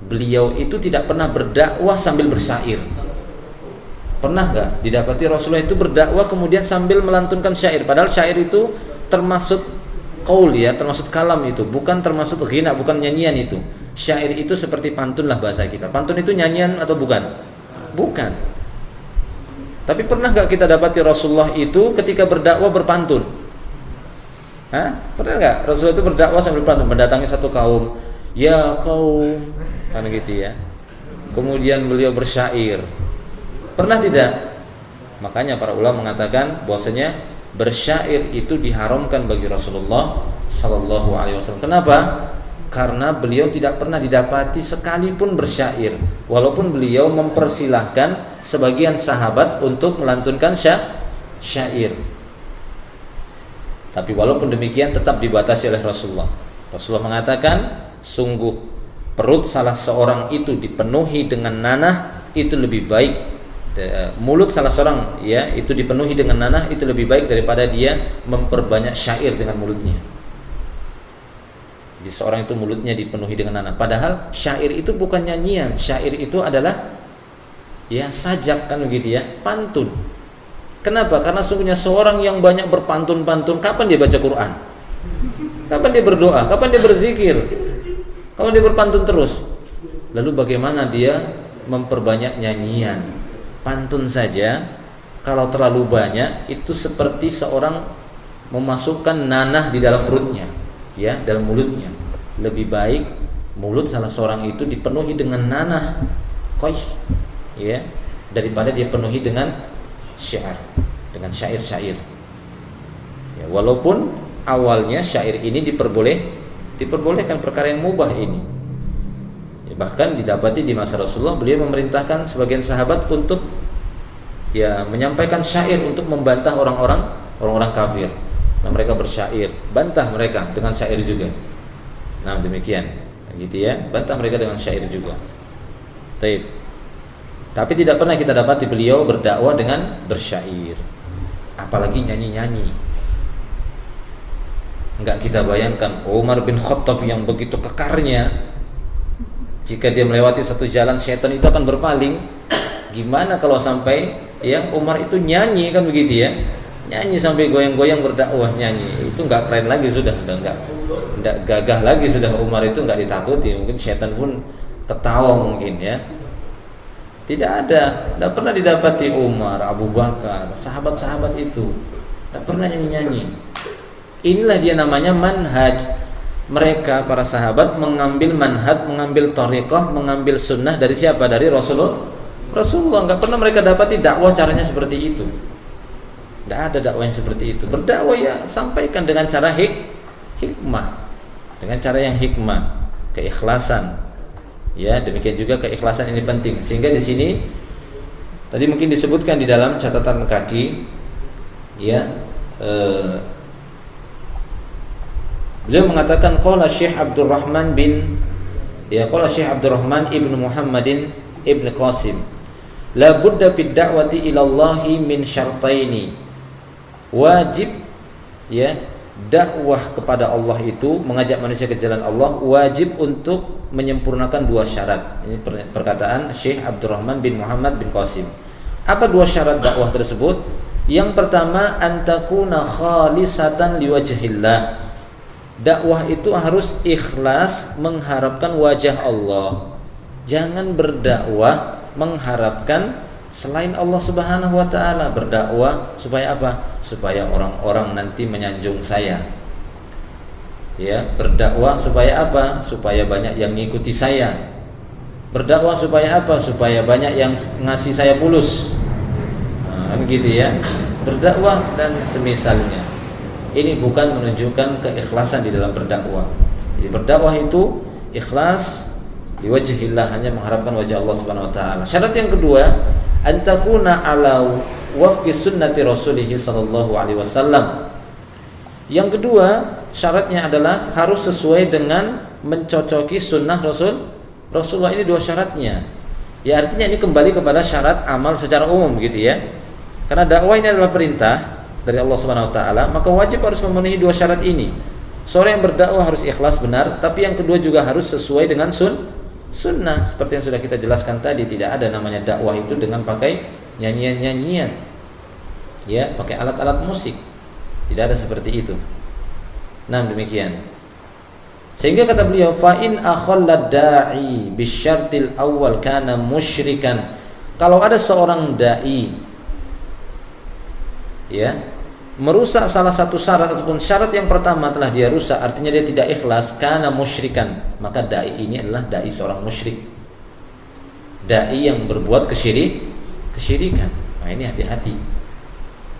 beliau itu tidak pernah berdakwah sambil bersyair. Pernah enggak didapati Rasulullah itu berdakwah kemudian sambil melantunkan syair? Padahal syair itu termasuk qaul, ya, termasuk kalam, itu bukan termasuk ghina, bukan nyanyian itu. Syair itu seperti pantun lah bahasa kita. Pantun itu nyanyian atau bukan? Bukan. Tapi pernah enggak kita dapati Rasulullah itu ketika berdakwah berpantun? Pernah enggak Rasulullah itu berdakwah sambil berpantun, mendatangi satu kaum, ya kaum, kan gitu ya. Kemudian beliau bersyair. Pernah tidak? Makanya para ulama mengatakan bahwasanya bersyair itu diharamkan bagi Rasulullah sallallahu alaihi wasallam. Kenapa? Karena beliau tidak pernah didapati sekalipun bersyair, walaupun beliau mempersilahkan sebagian sahabat untuk melantunkan syair. Tapi walaupun demikian tetap dibatasi oleh Rasulullah. Rasulullah mengatakan, sungguh perut salah seorang itu dipenuhi dengan nanah, itu lebih baik. Mulut salah seorang, ya, itu dipenuhi dengan nanah, itu lebih baik daripada dia memperbanyak syair dengan mulutnya. Jadi seorang itu mulutnya dipenuhi dengan nanah, padahal syair itu bukan nyanyian. Syair itu adalah ya sajak, kan begitu ya, pantun. Kenapa? Karena sungguhnya seorang yang banyak berpantun-pantun, kapan dia baca Quran? Kapan dia berdoa? Kapan dia berzikir? Kalau dia berpantun terus, lalu bagaimana dia memperbanyak nyanyian? Pantun saja kalau terlalu banyak itu seperti seorang memasukkan nanah di dalam perutnya, ya, dalam mulutnya. Lebih baik mulut salah seorang itu dipenuhi dengan nanah, ya, daripada dia penuhi dengan syair, dengan syair-syair. Ya, walaupun awalnya syair ini diperbolehkan, perkara yang mubah ini. Bahkan didapati di masa Rasulullah beliau memerintahkan sebagian sahabat untuk ya menyampaikan syair untuk membantah orang-orang kafir. Nah, mereka bersyair, bantah mereka dengan syair juga. Nah, demikian, gitu ya, bantah mereka dengan syair juga. Tapi tidak pernah kita dapati beliau berdakwah dengan bersyair, apalagi nyanyi-nyanyi. Enggak kita bayangkan Umar bin Khattab yang begitu kekarnya. Jika dia melewati satu jalan, setan itu akan berpaling. Gimana kalau sampai yang Umar itu nyanyi, kan begitu ya? Nyanyi sampai goyang-goyang berdakwah, nyanyi. Itu enggak keren lagi sudah, enggak gagah lagi sudah. Umar itu enggak ditakuti. Mungkin setan pun ketawa mungkin ya. Tidak ada, tidak pernah didapati Umar, Abu Bakar, sahabat-sahabat itu tidak pernah nyanyi-nyanyi. Inilah dia namanya manhaj. Mereka para sahabat mengambil manhaj, mengambil thariqah, mengambil sunnah dari siapa? Dari Rasulullah. Enggak pernah mereka dapati dakwah caranya seperti itu. Tidak ada dakwah yang seperti itu. Berdakwah ya sampaikan dengan cara hikmah, dengan cara yang hikmah, keikhlasan. Ya, demikian juga keikhlasan ini penting. Sehingga di sini tadi mungkin disebutkan di dalam catatan kaki, ya. Beliau mengatakan qala Syekh Abdurrahman ibn Muhammadin ibn Qasim, la budda fid da'wati ila Allah min syartaini. Wajib, ya, dakwah kepada Allah itu, mengajak manusia ke jalan Allah, wajib untuk menyempurnakan 2 syarat. Ini perkataan Syekh Abdurrahman bin Muhammad bin Qasim. Apa 2 syarat dakwah tersebut? Yang pertama, antakuna khalisatan liwajhillah. Dakwah itu harus ikhlas mengharapkan wajah Allah. Jangan berdakwah mengharapkan selain Allah Subhanahu wa taala. Berdakwah supaya apa? Supaya orang-orang nanti menyanjung saya. Ya, berdakwah supaya apa? Supaya banyak yang mengikuti saya. Berdakwah supaya apa? Supaya banyak yang ngasih saya fulus. Nah, gitu ya. Berdakwah dan semisalnya. Ini bukan menunjukkan keikhlasan di dalam berdakwah. Jadi berdakwah itu ikhlas liwajhillah, hanya mengharapkan wajah Allah Subhanahu wa taala. Syarat yang kedua, antakuna ala wafqi sunnati rasulih sallallahu alaihi wasallam. Yang kedua, syaratnya adalah harus sesuai dengan mencocoki sunnah Rasulullah. Ini 2 syaratnya. Ya, artinya ini kembali kepada syarat amal secara umum gitu ya. Karena dakwah ini adalah perintah dari Allah Subhanahu wa taala, maka wajib harus memenuhi 2 syarat ini. Seorang yang berdakwah harus ikhlas benar, tapi yang kedua juga harus sesuai dengan sunnah. Seperti yang sudah kita jelaskan tadi, tidak ada namanya dakwah itu dengan pakai nyanyian-nyanyian. Ya, pakai alat-alat musik. Tidak ada seperti itu. Nah, demikian. Sehingga kata beliau, fa in akhalla da'i bisyartil awwal kana musyrikan. Kalau ada seorang dai ya, merusak salah satu syarat ataupun syarat yang pertama telah dia rusak, artinya dia tidak ikhlas, kana musyrikan, maka dai ini adalah dai seorang musyrik, dai yang berbuat kesyirikan. Nah, ini hati-hati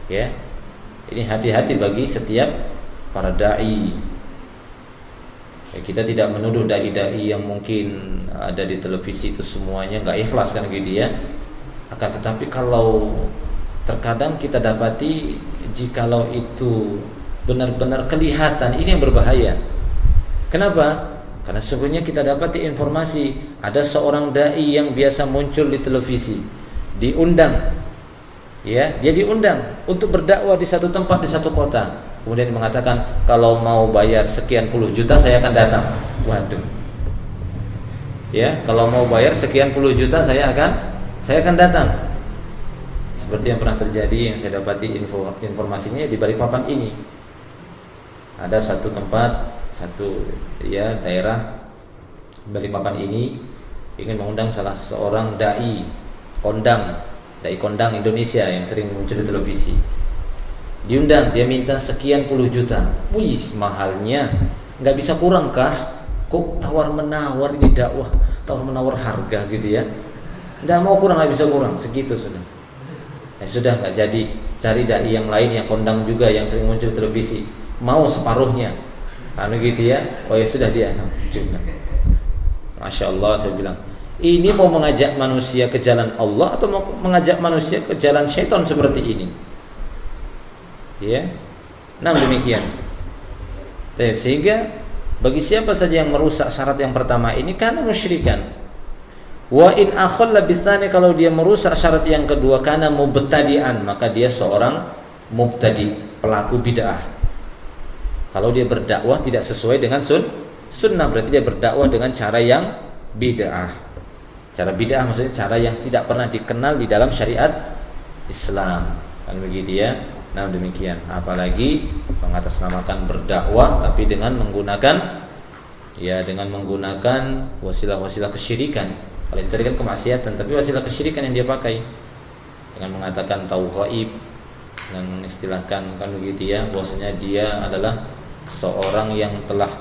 ya, ini hati-hati bagi setiap para dai ya. Kita tidak menuduh dai-dai yang mungkin ada di televisi itu semuanya nggak ikhlas kan gitu ya. Akan tetapi kalau terkadang kita dapati jikalau itu benar-benar kelihatan, ini yang berbahaya. Kenapa? Karena sebenarnya kita dapati informasi ada seorang dai yang biasa muncul di televisi, diundang, ya, dia diundang untuk berdakwah di satu tempat di satu kota. Kemudian mengatakan kalau mau bayar sekian puluh juta saya akan datang. Waduh, ya, kalau mau bayar sekian puluh juta saya akan datang. Seperti yang pernah terjadi, yang saya dapati informasinya di Balikpapan ini. Ada satu tempat, satu ya daerah Balikpapan ini ingin mengundang salah seorang dai kondang Indonesia yang sering muncul di televisi. Diundang, dia minta sekian puluh juta. Wih, mahalnya. Nggak bisa kurang kah? Kok tawar-menawar ini dakwah, tawar-menawar harga gitu ya. Nggak mau kurang, nggak bisa kurang, segitu sudah. Sudah nggak jadi, cari dai yang lain yang kondang juga yang sering muncul televisi, mau separuhnya, gitu ya. Oh ya sudah, dia juga. Masya Allah, saya bilang, ini mau mengajak manusia ke jalan Allah atau mau mengajak manusia ke jalan syaitan seperti ini? Ya, nah demikian. Sehingga bagi siapa saja yang merusak syarat yang pertama ini karena musyrikan. Wa in akhalla bitsani, kalau dia merusak syarat yang kedua karena mubtadi'an, maka dia seorang mubtadi, pelaku bid'ah. Kalau dia berdakwah tidak sesuai dengan sunnah, berarti dia berdakwah dengan cara yang bid'ah. Cara bid'ah maksudnya cara yang tidak pernah dikenal di dalam syariat Islam. Kan begitu ya. Nah, demikian. Apalagi mengatasnamakan berdakwah tapi dengan menggunakan wasilah-wasilah kesyirikan. Kalau itu tadi kan kemaksiatan, tapi wasilah kesyirikan yang dia pakai dengan mengatakan tahu ghaib dan mengistilahkan kan begitu ya, bahwasanya dia adalah seorang yang telah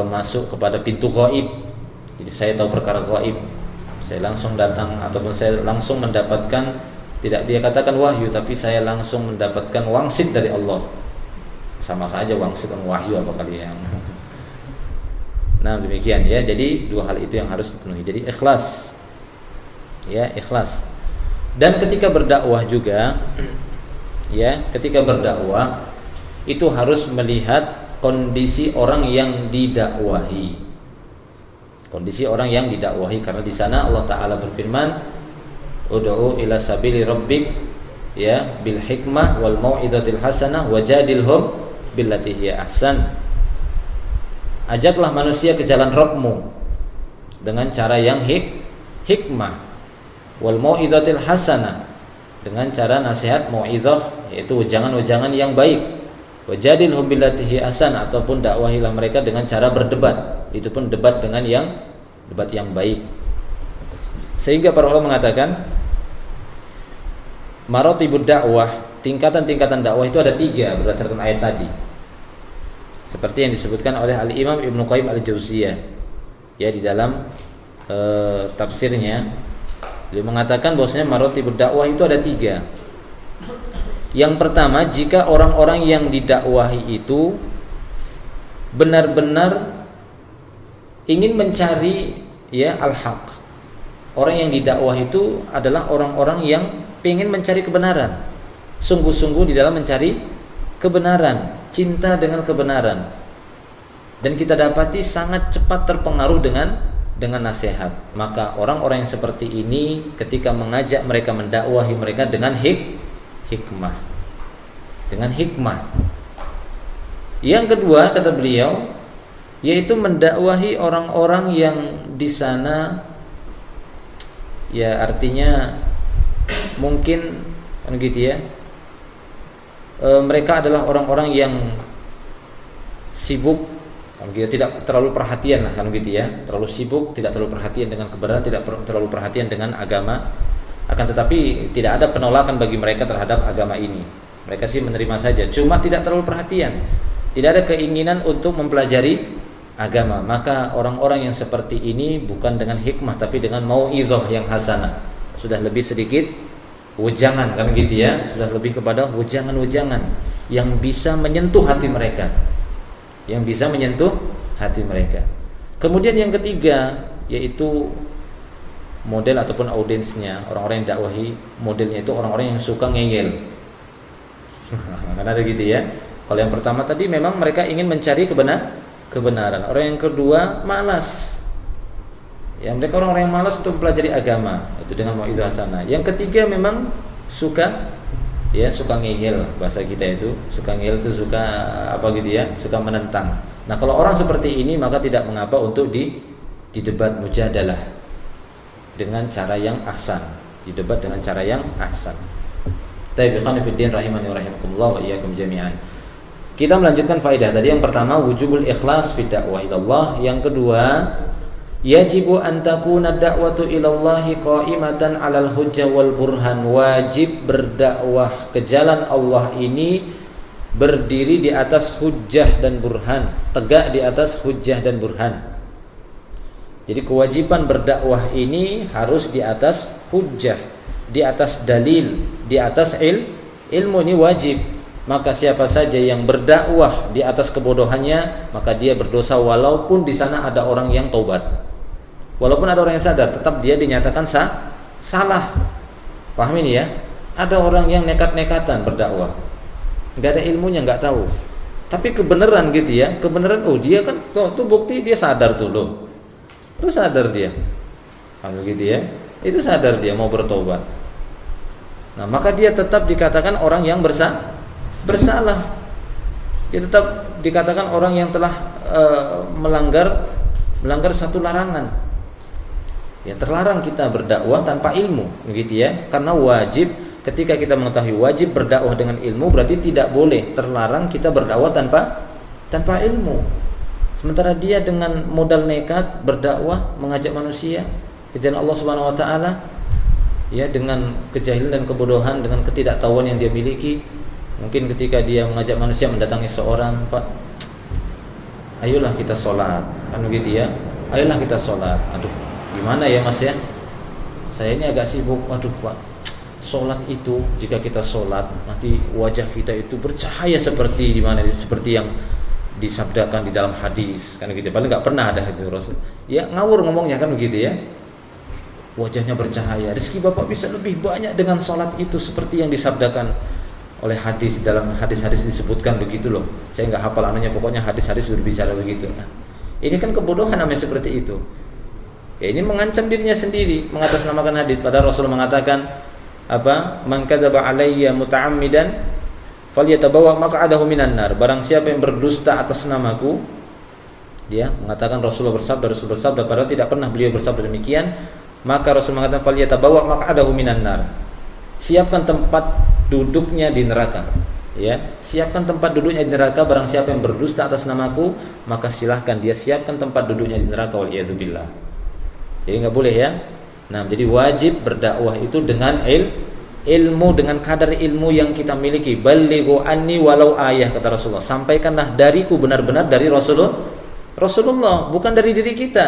masuk kepada pintu ghaib. Jadi saya tahu perkara ghaib, saya langsung datang ataupun saya langsung mendapatkan, tidak dia katakan wahyu, tapi saya langsung mendapatkan wangsit dari Allah. Sama saja wangsit dan wahyu apa kali yang. Nah, demikian ya. Jadi dua hal itu yang harus dipenuhi. Jadi ikhlas. Ya, ikhlas. Dan ketika berdakwah juga ya, ketika berdakwah itu harus melihat kondisi orang yang didakwahi. Kondisi orang yang didakwahi, karena di sana Allah Taala berfirman, "Ud'u ila sabili rabbik ya bil hikmah wal mau'izatil hasanah wajadilhum billati hiya ahsan. Ajaklah manusia ke jalan Rabbmu dengan cara yang hikmah, wal mau'izatil hasanah, dengan cara nasihat mau'izah, yaitu wejangan-wejangan yang baik. Wajadilhum billati hiya ahsan, ataupun dakwahilah mereka dengan cara berdebat, itu pun debat dengan debat yang baik. Sehingga para ulama mengatakan maratibud dakwah, tingkatan-tingkatan dakwah itu ada 3 berdasarkan ayat tadi. Seperti yang disebutkan oleh Al-Imam Ibnu Qayyim Al-Jauziyah ya di dalam tafsirnya. Beliau mengatakan bahwasanya maratibud dakwah itu ada 3. Yang pertama, jika orang-orang yang didakwahi itu benar-benar ingin mencari ya al-haq. Orang yang didakwah itu adalah orang-orang yang ingin mencari kebenaran, sungguh-sungguh di dalam mencari kebenaran, cinta dengan kebenaran. Dan kita dapati sangat cepat terpengaruh dengan nasihat. Maka orang-orang yang seperti ini ketika mengajak mereka, mendakwahi mereka dengan hikmah. Dengan hikmah. Yang kedua kata beliau, yaitu mendakwahi orang-orang yang di sana ya artinya mungkin kan gitu ya. Mereka adalah orang-orang yang sibuk, kan gitu, tidak terlalu perhatian lah kan gitu ya. Terlalu sibuk, tidak terlalu perhatian dengan kebenaran, tidak terlalu perhatian dengan agama. Akan tetapi tidak ada penolakan bagi mereka terhadap agama ini. Mereka sih menerima saja, cuma tidak terlalu perhatian. Tidak ada keinginan untuk mempelajari agama. Maka orang-orang yang seperti ini bukan dengan hikmah tapi dengan mau'izah yang hasanah. Sudah lebih sedikit wejangan kan gitu ya. Sudah lebih kepada wejangan-wejangan yang bisa menyentuh hati mereka. Yang bisa menyentuh hati mereka. Kemudian yang ketiga yaitu model ataupun audiensnya, orang-orang yang dakwahi modelnya itu orang-orang yang suka ngeyel. Kan ada gitu ya. Kalau yang pertama tadi memang mereka ingin mencari kebenaran. Orang yang kedua malas. Ya, mereka orang-orang yang malas untuk mempelajari agama, itu dengan mau'izah hasanah. Yang ketiga memang suka ngeyel, bahasa kita itu. Suka ngeyel itu suka apa gitu ya, suka menentang. Nah, kalau orang seperti ini maka tidak mengapa untuk didebat mujadalah dengan cara yang ahsan. Didebat dengan cara yang ahsan. Ta'ibikhani fiddin rahimani wa rahimakumullah wa iyyakum jami'an. Kita melanjutkan faedah tadi. Yang pertama, wujubul ikhlas fi da'wah ilallah. Yang kedua, yajibu an takuna da'watu ilallahi qa'imatan 'alal hujjah wal burhan. Wajib berdakwah ke jalan Allah ini berdiri di atas hujjah dan burhan, tegak di atas hujjah dan burhan. Jadi kewajiban berdakwah ini harus di atas hujjah, di atas dalil, di atas ilmu, ini wajib. Maka siapa saja yang berdakwah di atas kebodohannya, maka dia berdosa walaupun di sana ada orang yang taubat. Walaupun ada orang yang sadar, tetap dia dinyatakan salah. Paham ini ya? Ada orang yang nekat-nekatan berdakwah, nggak ada ilmunya, nggak tahu. Tapi kebenaran gitu ya, kebenaran. Oh dia kan tuh bukti dia sadar tuh loh. Terus sadar dia, kalau gitu ya, itu sadar dia mau bertobat. Nah maka dia tetap dikatakan orang yang bersalah. Dia tetap dikatakan orang yang telah melanggar satu larangan. Ya terlarang kita berdakwah tanpa ilmu, begitu ya. Karena wajib, ketika kita mengetahui wajib berdakwah dengan ilmu, berarti tidak boleh, terlarang kita berdakwah tanpa ilmu. Sementara dia dengan modal nekat berdakwah, mengajak manusia ke jalan Allah Subhanahu wa taala, ya dengan kejahilan dan kebodohan, dengan ketidaktahuan yang dia miliki. Mungkin ketika dia mengajak manusia mendatangi seorang, Pak, ayolah kita sholat, kan begitu ya, ayolah kita sholat. Aduh, gimana ya Mas ya, saya ini agak sibuk. Aduh Pak, sholat itu jika kita sholat nanti wajah kita itu bercahaya seperti seperti yang disabdakan di dalam hadis, kan gitu. Paling nggak pernah ada itu Rasul. Ya ngawur ngomongnya kan begitu ya. Wajahnya bercahaya, rezeki Bapak bisa lebih banyak dengan sholat itu seperti yang disabdakan oleh hadis. Dalam hadis-hadis disebutkan begitu loh. Saya nggak hafal anunya, pokoknya hadis-hadis berbicara begitu. Nah, ini kan kebodohan namanya seperti itu. Ya, ini mengancam dirinya sendiri, mengatasnamakan hadis. Padahal Rasul mengatakan apa? Man kadzaba alayya muta'ammidan falyatabawa maq'adahu minan nar. Barang siapa yang berdusta atas namaku, dia mengatakan Rasul bersabda padahal tidak pernah beliau bersabda demikian, maka Rasul mengatakan falyatabawa maq'adahu minan nar. Siapkan tempat duduknya di neraka. Ya, siapkan tempat duduknya di neraka. Barang siapa yang berdusta atas namaku, maka silahkan dia siapkan tempat duduknya di neraka, waliyadzubillah. Jadi nggak boleh ya. Nah, jadi wajib berdakwah itu dengan ilmu, dengan kadar ilmu yang kita miliki. Balighu anni walau ayah, kata Rasulullah. Sampaikanlah dariku benar-benar dari Rasulullah, bukan dari diri kita.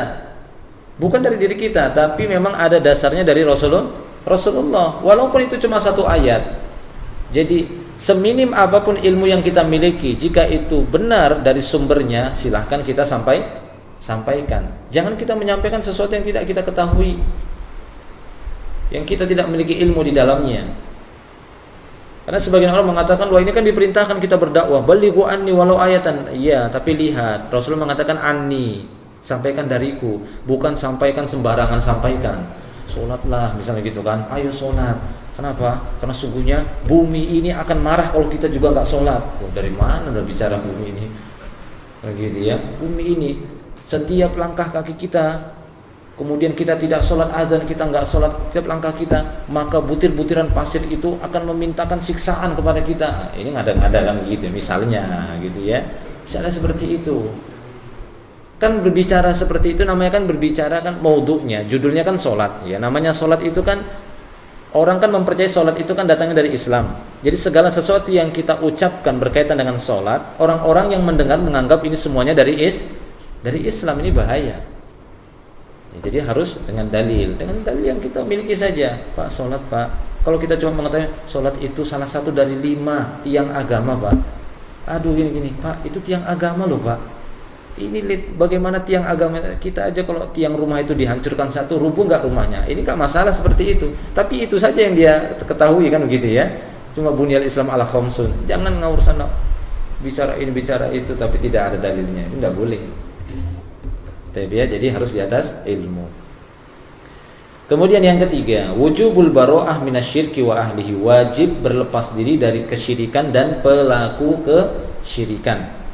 Bukan dari diri kita, tapi memang ada dasarnya dari Rasulullah. Walaupun itu cuma satu ayat. Jadi seminim apapun ilmu yang kita miliki, jika itu benar dari sumbernya, silahkan kita sampaikan. Jangan kita menyampaikan sesuatu yang tidak kita ketahui, yang kita tidak memiliki ilmu di dalamnya. Karena sebagian orang mengatakan, wah ini kan diperintahkan kita berdakwah, balighu anni walau ayatan. Iya, tapi lihat, Rasulullah mengatakan anni, sampaikan dariku, bukan sampaikan sembarangan sampaikan. Sholatlah misalnya gitu kan, ayo sholat. Kenapa? Karena sungguhnya bumi ini akan marah kalau kita juga nggak sholat. Oh, dari mana udah bicara bumi ini? Gitu ya, bumi ini setiap langkah kaki kita, kemudian kita tidak sholat adzan, kita nggak sholat setiap langkah kita, maka butir-butiran pasir itu akan memintakan siksaan kepada kita. Nah, ini ngada-ngada kan gitu, misalnya gitu ya, misalnya seperti itu. Kan berbicara seperti itu namanya kan berbicara kan maudhu'nya, judulnya kan sholat ya. Namanya sholat itu kan orang kan mempercayai sholat itu kan datangnya dari Islam. Jadi segala sesuatu yang kita ucapkan berkaitan dengan sholat, orang-orang yang mendengar menganggap ini semuanya dari Islam. Ini bahaya. Jadi harus dengan dalil yang kita miliki saja. Pak, sholat Pak, kalau kita cuma mengatakan sholat itu salah satu dari 5 tiang agama Pak, aduh gini Pak, itu tiang agama loh Pak. Ini bagaimana tiang agama kita aja, kalau tiang rumah itu dihancurkan satu, rubuh nggak rumahnya? Ini nggak masalah seperti itu. Tapi itu saja yang dia ketahui kan begitu ya. Cuma bunyal Islam ala khamsun. Jangan ngawur sana bicara ini bicara itu tapi tidak ada dalilnya. Ini nggak boleh. Tapi ya, jadi harus di atas ilmu. Kemudian yang ketiga, wujubul baro'ah minasyirki wa ahlihi. Wajib berlepas diri dari kesyirikan dan pelaku kesyirikan.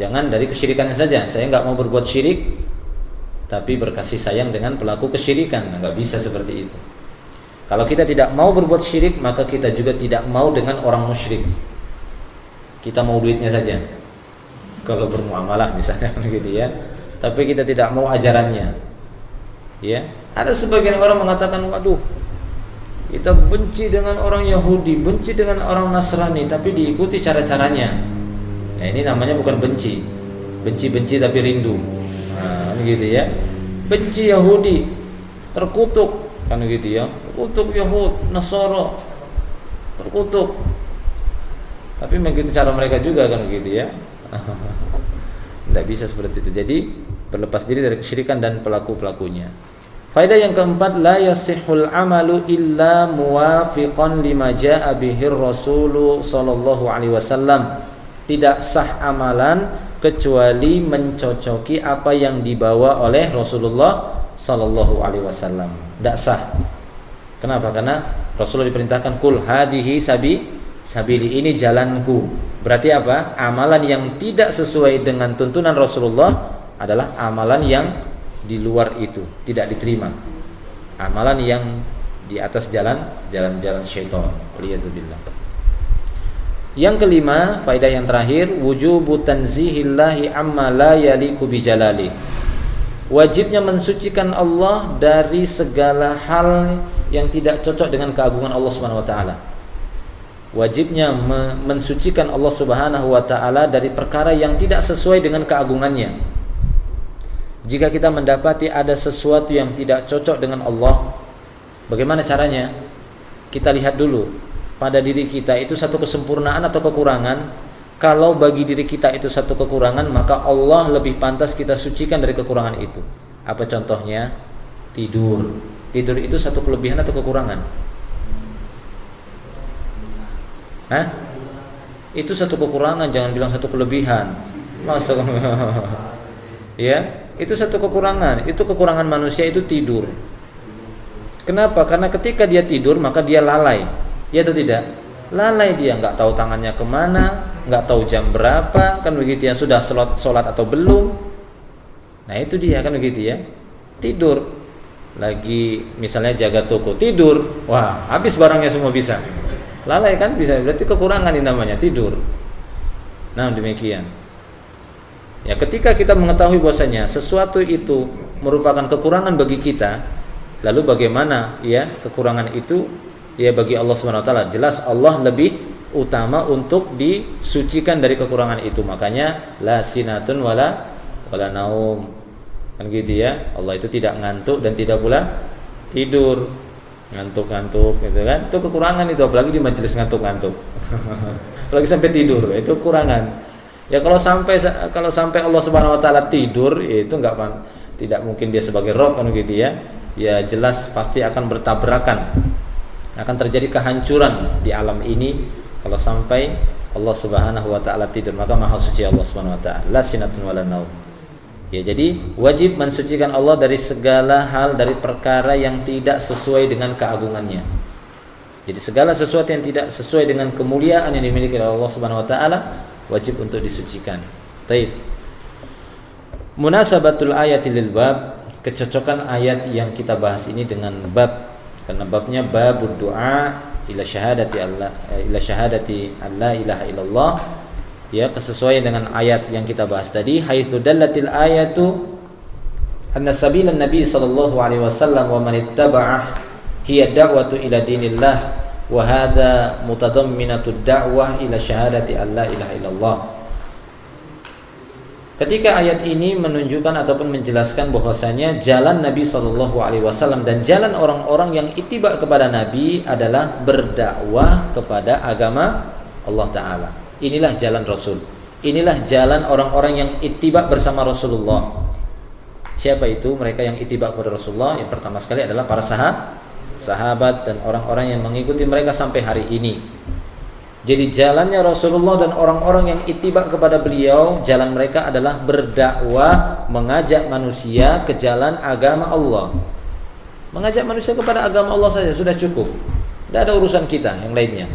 Jangan dari kesyirikannya saja. Saya nggak mau berbuat syirik, tapi berkasih sayang dengan pelaku kesyirikan. Nggak bisa seperti itu. Kalau kita tidak mau berbuat syirik, maka kita juga tidak mau dengan orang musyrik. Kita mau duitnya saja. Kalau bermuamalah misalnya begitu ya. Tapi kita tidak mau ajarannya. Ya, ada sebagian orang mengatakan, waduh, kita benci dengan orang Yahudi, benci dengan orang Nasrani, tapi diikuti cara-caranya. Nah, ini namanya bukan benci tapi rindu. Nah, gitu ya. Benci Yahudi, terkutuk kan gitu ya. Terkutuk Yahud, Nasara, terkutuk. Tapi begitu cara mereka juga kan gitu ya. Tidak bisa seperti itu. Jadi berlepas diri dari kesyirikan dan pelaku-pelakunya. Faedah yang keempat, la yasihul amalu illa muwafiqan lima jaa bihi Rasul sallallahu alaihi wasallam. Tidak sah amalan kecuali mencocoki apa yang dibawa oleh Rasulullah sallallahu alaihi wasallam. Tidak sah. Kenapa? Karena Rasulullah diperintahkan kul hadihi sabili, ini jalanku. Berarti apa? Amalan yang tidak sesuai dengan tuntunan Rasulullah adalah amalan yang di luar itu, tidak diterima. Amalan yang di atas jalan syaitan. Waliyadzubillah. Yang kelima, faedah yang terakhir, wujubu tanzihillahi amma la yaliqu bijalali. Wajibnya mensucikan Allah dari segala hal yang tidak cocok dengan keagungan Allah Subhanahu wa taala. Wajibnya mensucikan Allah Subhanahu wa taala dari perkara yang tidak sesuai dengan keagungannya. Jika kita mendapati ada sesuatu yang tidak cocok dengan Allah, bagaimana caranya? Kita lihat dulu pada diri kita itu satu kesempurnaan atau kekurangan. Kalau bagi diri kita itu satu kekurangan, maka Allah lebih pantas kita sucikan dari kekurangan itu. Apa contohnya? Tidur. Tidur itu satu kelebihan atau kekurangan? Itu satu kekurangan, jangan bilang satu kelebihan. Masuk. Ya, itu satu kekurangan. Itu kekurangan manusia itu tidur. Kenapa? Karena ketika dia tidur maka dia lalai. Ya atau tidak? lalai dia, nggak tahu tangannya kemana, nggak tahu jam berapa, kan begitu ya, sudah sholat atau belum. Nah itu dia, kan begitu ya. Tidur, lagi misalnya jaga toko, tidur, wah habis barangnya semua, bisa lalai kan, bisa, berarti kekurangan ini namanya tidur. Nah demikian ya, ketika kita mengetahui bahwasanya sesuatu itu merupakan kekurangan bagi kita, lalu bagaimana ya kekurangan itu ya bagi Allah Subhanahu wa taala, jelas Allah lebih utama untuk disucikan dari kekurangan itu. Makanya la sinatun wala naum, kan gitu ya. Allah itu tidak ngantuk dan tidak pula tidur. Ngantuk-ngantuk gitu kan, itu kekurangan itu, apalagi di majelis ngantuk-ngantuk. Apalagi sampai tidur, itu kekurangan. Ya kalau sampai Allah Subhanahu wa taala tidur, ya itu tidak mungkin dia sebagai Rabb, kan gitu ya. Ya jelas pasti akan bertabrakan. Akan terjadi kehancuran di alam ini kalau sampai Allah Subhanahu wa taala tidur. Maka maha suci Allah Subhanahu wa taala, la sinatun wala naum. Ya, jadi wajib mensucikan Allah dari segala hal, dari perkara yang tidak sesuai dengan keagungannya. Jadi segala sesuatu yang tidak sesuai dengan kemuliaan yang dimiliki oleh Allah Subhanahu wa taala wajib untuk disucikan. Baik. Munasabatul ayati lil bab, kecocokan ayat yang kita bahas ini dengan bab, karena babnya babud du'a ila syahadati alla ilaha illallah. Ya, kesesuaian dengan ayat yang kita bahas tadi, haitsu dallatil ayatu anna sabilan nabi sallallahu alaihi wasallam wa man ittaba'ah hiya da'watu ila dinillah wa hadha mutadamminatud da'wah ila syahadati alla ilaha illallah. Ketika ayat ini menunjukkan ataupun menjelaskan bahwasanya jalan Nabi sallallahu alaihi wasallam dan jalan orang-orang yang ittiba kepada Nabi adalah berdakwah kepada agama Allah taala. Inilah jalan Rasul. Inilah jalan orang-orang yang ittiba bersama Rasulullah. Siapa itu mereka yang ittiba kepada Rasulullah? Yang pertama sekali adalah para sahabat dan orang-orang yang mengikuti mereka sampai hari ini. Jadi jalannya Rasulullah dan orang-orang yang ittiba kepada beliau, jalan mereka adalah berdakwah, mengajak manusia ke jalan agama Allah. Mengajak manusia kepada agama Allah saja sudah cukup. Tidak ada urusan kita yang lainnya.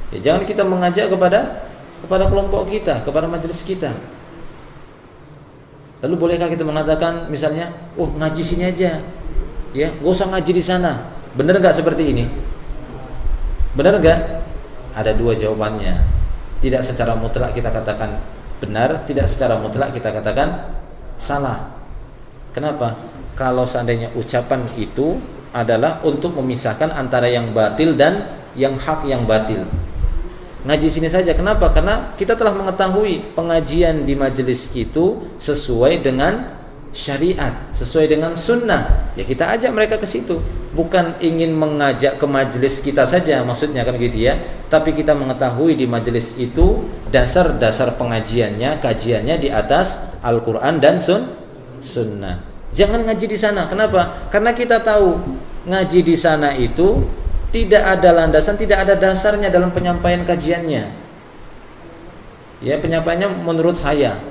Ya, jangan kita mengajak kepada kelompok kita, kepada majelis kita. Lalu bolehkah kita mengatakan misalnya, oh ngaji sini aja, ya, gak usah ngaji di sana. Benar nggak seperti ini? Benar nggak? Ada dua jawabannya. Tidak secara mutlak kita katakan benar, tidak secara mutlak kita katakan salah. Kenapa? Kalau seandainya ucapan itu adalah untuk memisahkan antara yang batil dan yang hak yang batil. Ngaji sini saja, kenapa? Karena kita telah mengetahui pengajian di majelis itu sesuai dengan syariat, sesuai dengan sunnah. Ya kita ajak mereka ke situ. Bukan ingin mengajak ke majelis kita saja, maksudnya kan gitu ya. Tapi kita mengetahui di majelis itu dasar-dasar pengajiannya, kajiannya di atas Al-Quran dan sunnah. Jangan ngaji di sana. Kenapa? Karena kita tahu ngaji di sana itu tidak ada landasan, tidak ada dasarnya dalam penyampaian kajiannya. Ya, penyampaiannya menurut saya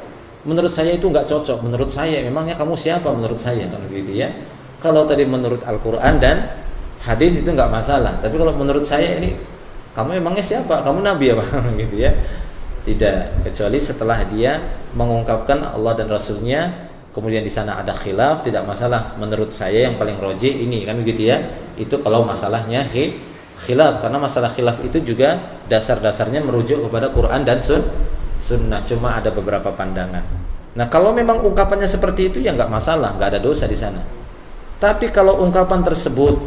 itu nggak cocok. Menurut saya, memangnya kamu siapa menurut saya, kan begitu ya. Kalau tadi menurut Al-Quran dan hadis itu nggak masalah. Tapi kalau menurut saya ini, kamu memangnya siapa? Kamu nabi apa? Gitu ya. Tidak, kecuali setelah dia mengungkapkan Allah dan Rasulnya. Kemudian di sana ada khilaf, tidak masalah. Menurut saya yang paling rajih ini, kan begitu ya. Itu kalau masalahnya khilaf, karena masalah khilaf itu juga dasar-dasarnya merujuk kepada Quran dan sunnah. Cuma ada beberapa pandangan. Nah, kalau memang ungkapannya seperti itu ya nggak masalah, nggak ada dosa di sana. Tapi kalau ungkapan tersebut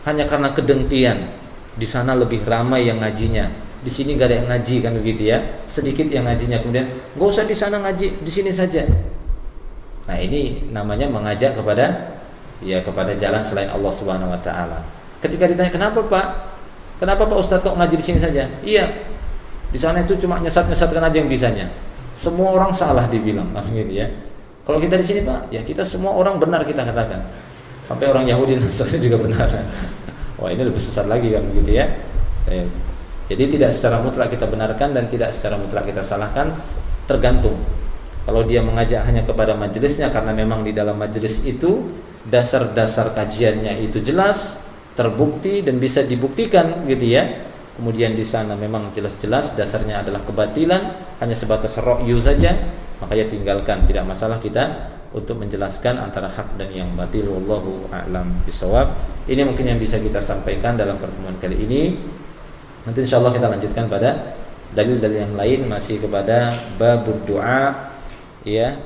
hanya karena kedengkian, di sana lebih ramai yang ngajinya, di sini nggak ada yang ngaji, kan begitu ya. Sedikit yang ngajinya, kemudian nggak usah di sana ngaji, di sini saja. Nah, ini namanya mengajak kepada jalan selain Allah Subhanahu wa taala. Ketika ditanya, "Kenapa, Pak? Kenapa Pak Ustadz kok ngaji di sini saja?" Iya. Di sana itu cuma nyesat-nyesatkan aja yang bisanya. Semua orang salah dibilang, gitu ya. Kalau kita di sini, Pak, ya kita semua orang benar kita katakan. Sampai orang Yahudi dan Nasrani juga benar. Wah, ini lebih sesat lagi kan begitu ya. Jadi tidak secara mutlak kita benarkan dan tidak secara mutlak kita salahkan, tergantung. Kalau dia mengajak hanya kepada majelisnya karena memang di dalam majelis itu dasar-dasar kajiannya itu jelas, terbukti dan bisa dibuktikan gitu ya. kemudian di sana memang jelas-jelas dasarnya adalah kebatilan, hanya sebatas ra'yu saja, maka ya tinggalkan, tidak masalah kita untuk menjelaskan antara hak dan yang batil. Wallahu a'lam bishawab. Ini mungkin yang bisa kita sampaikan dalam pertemuan kali ini. Nanti insyaallah kita lanjutkan pada dalil-dalil yang lain, masih kepada babud du'a ya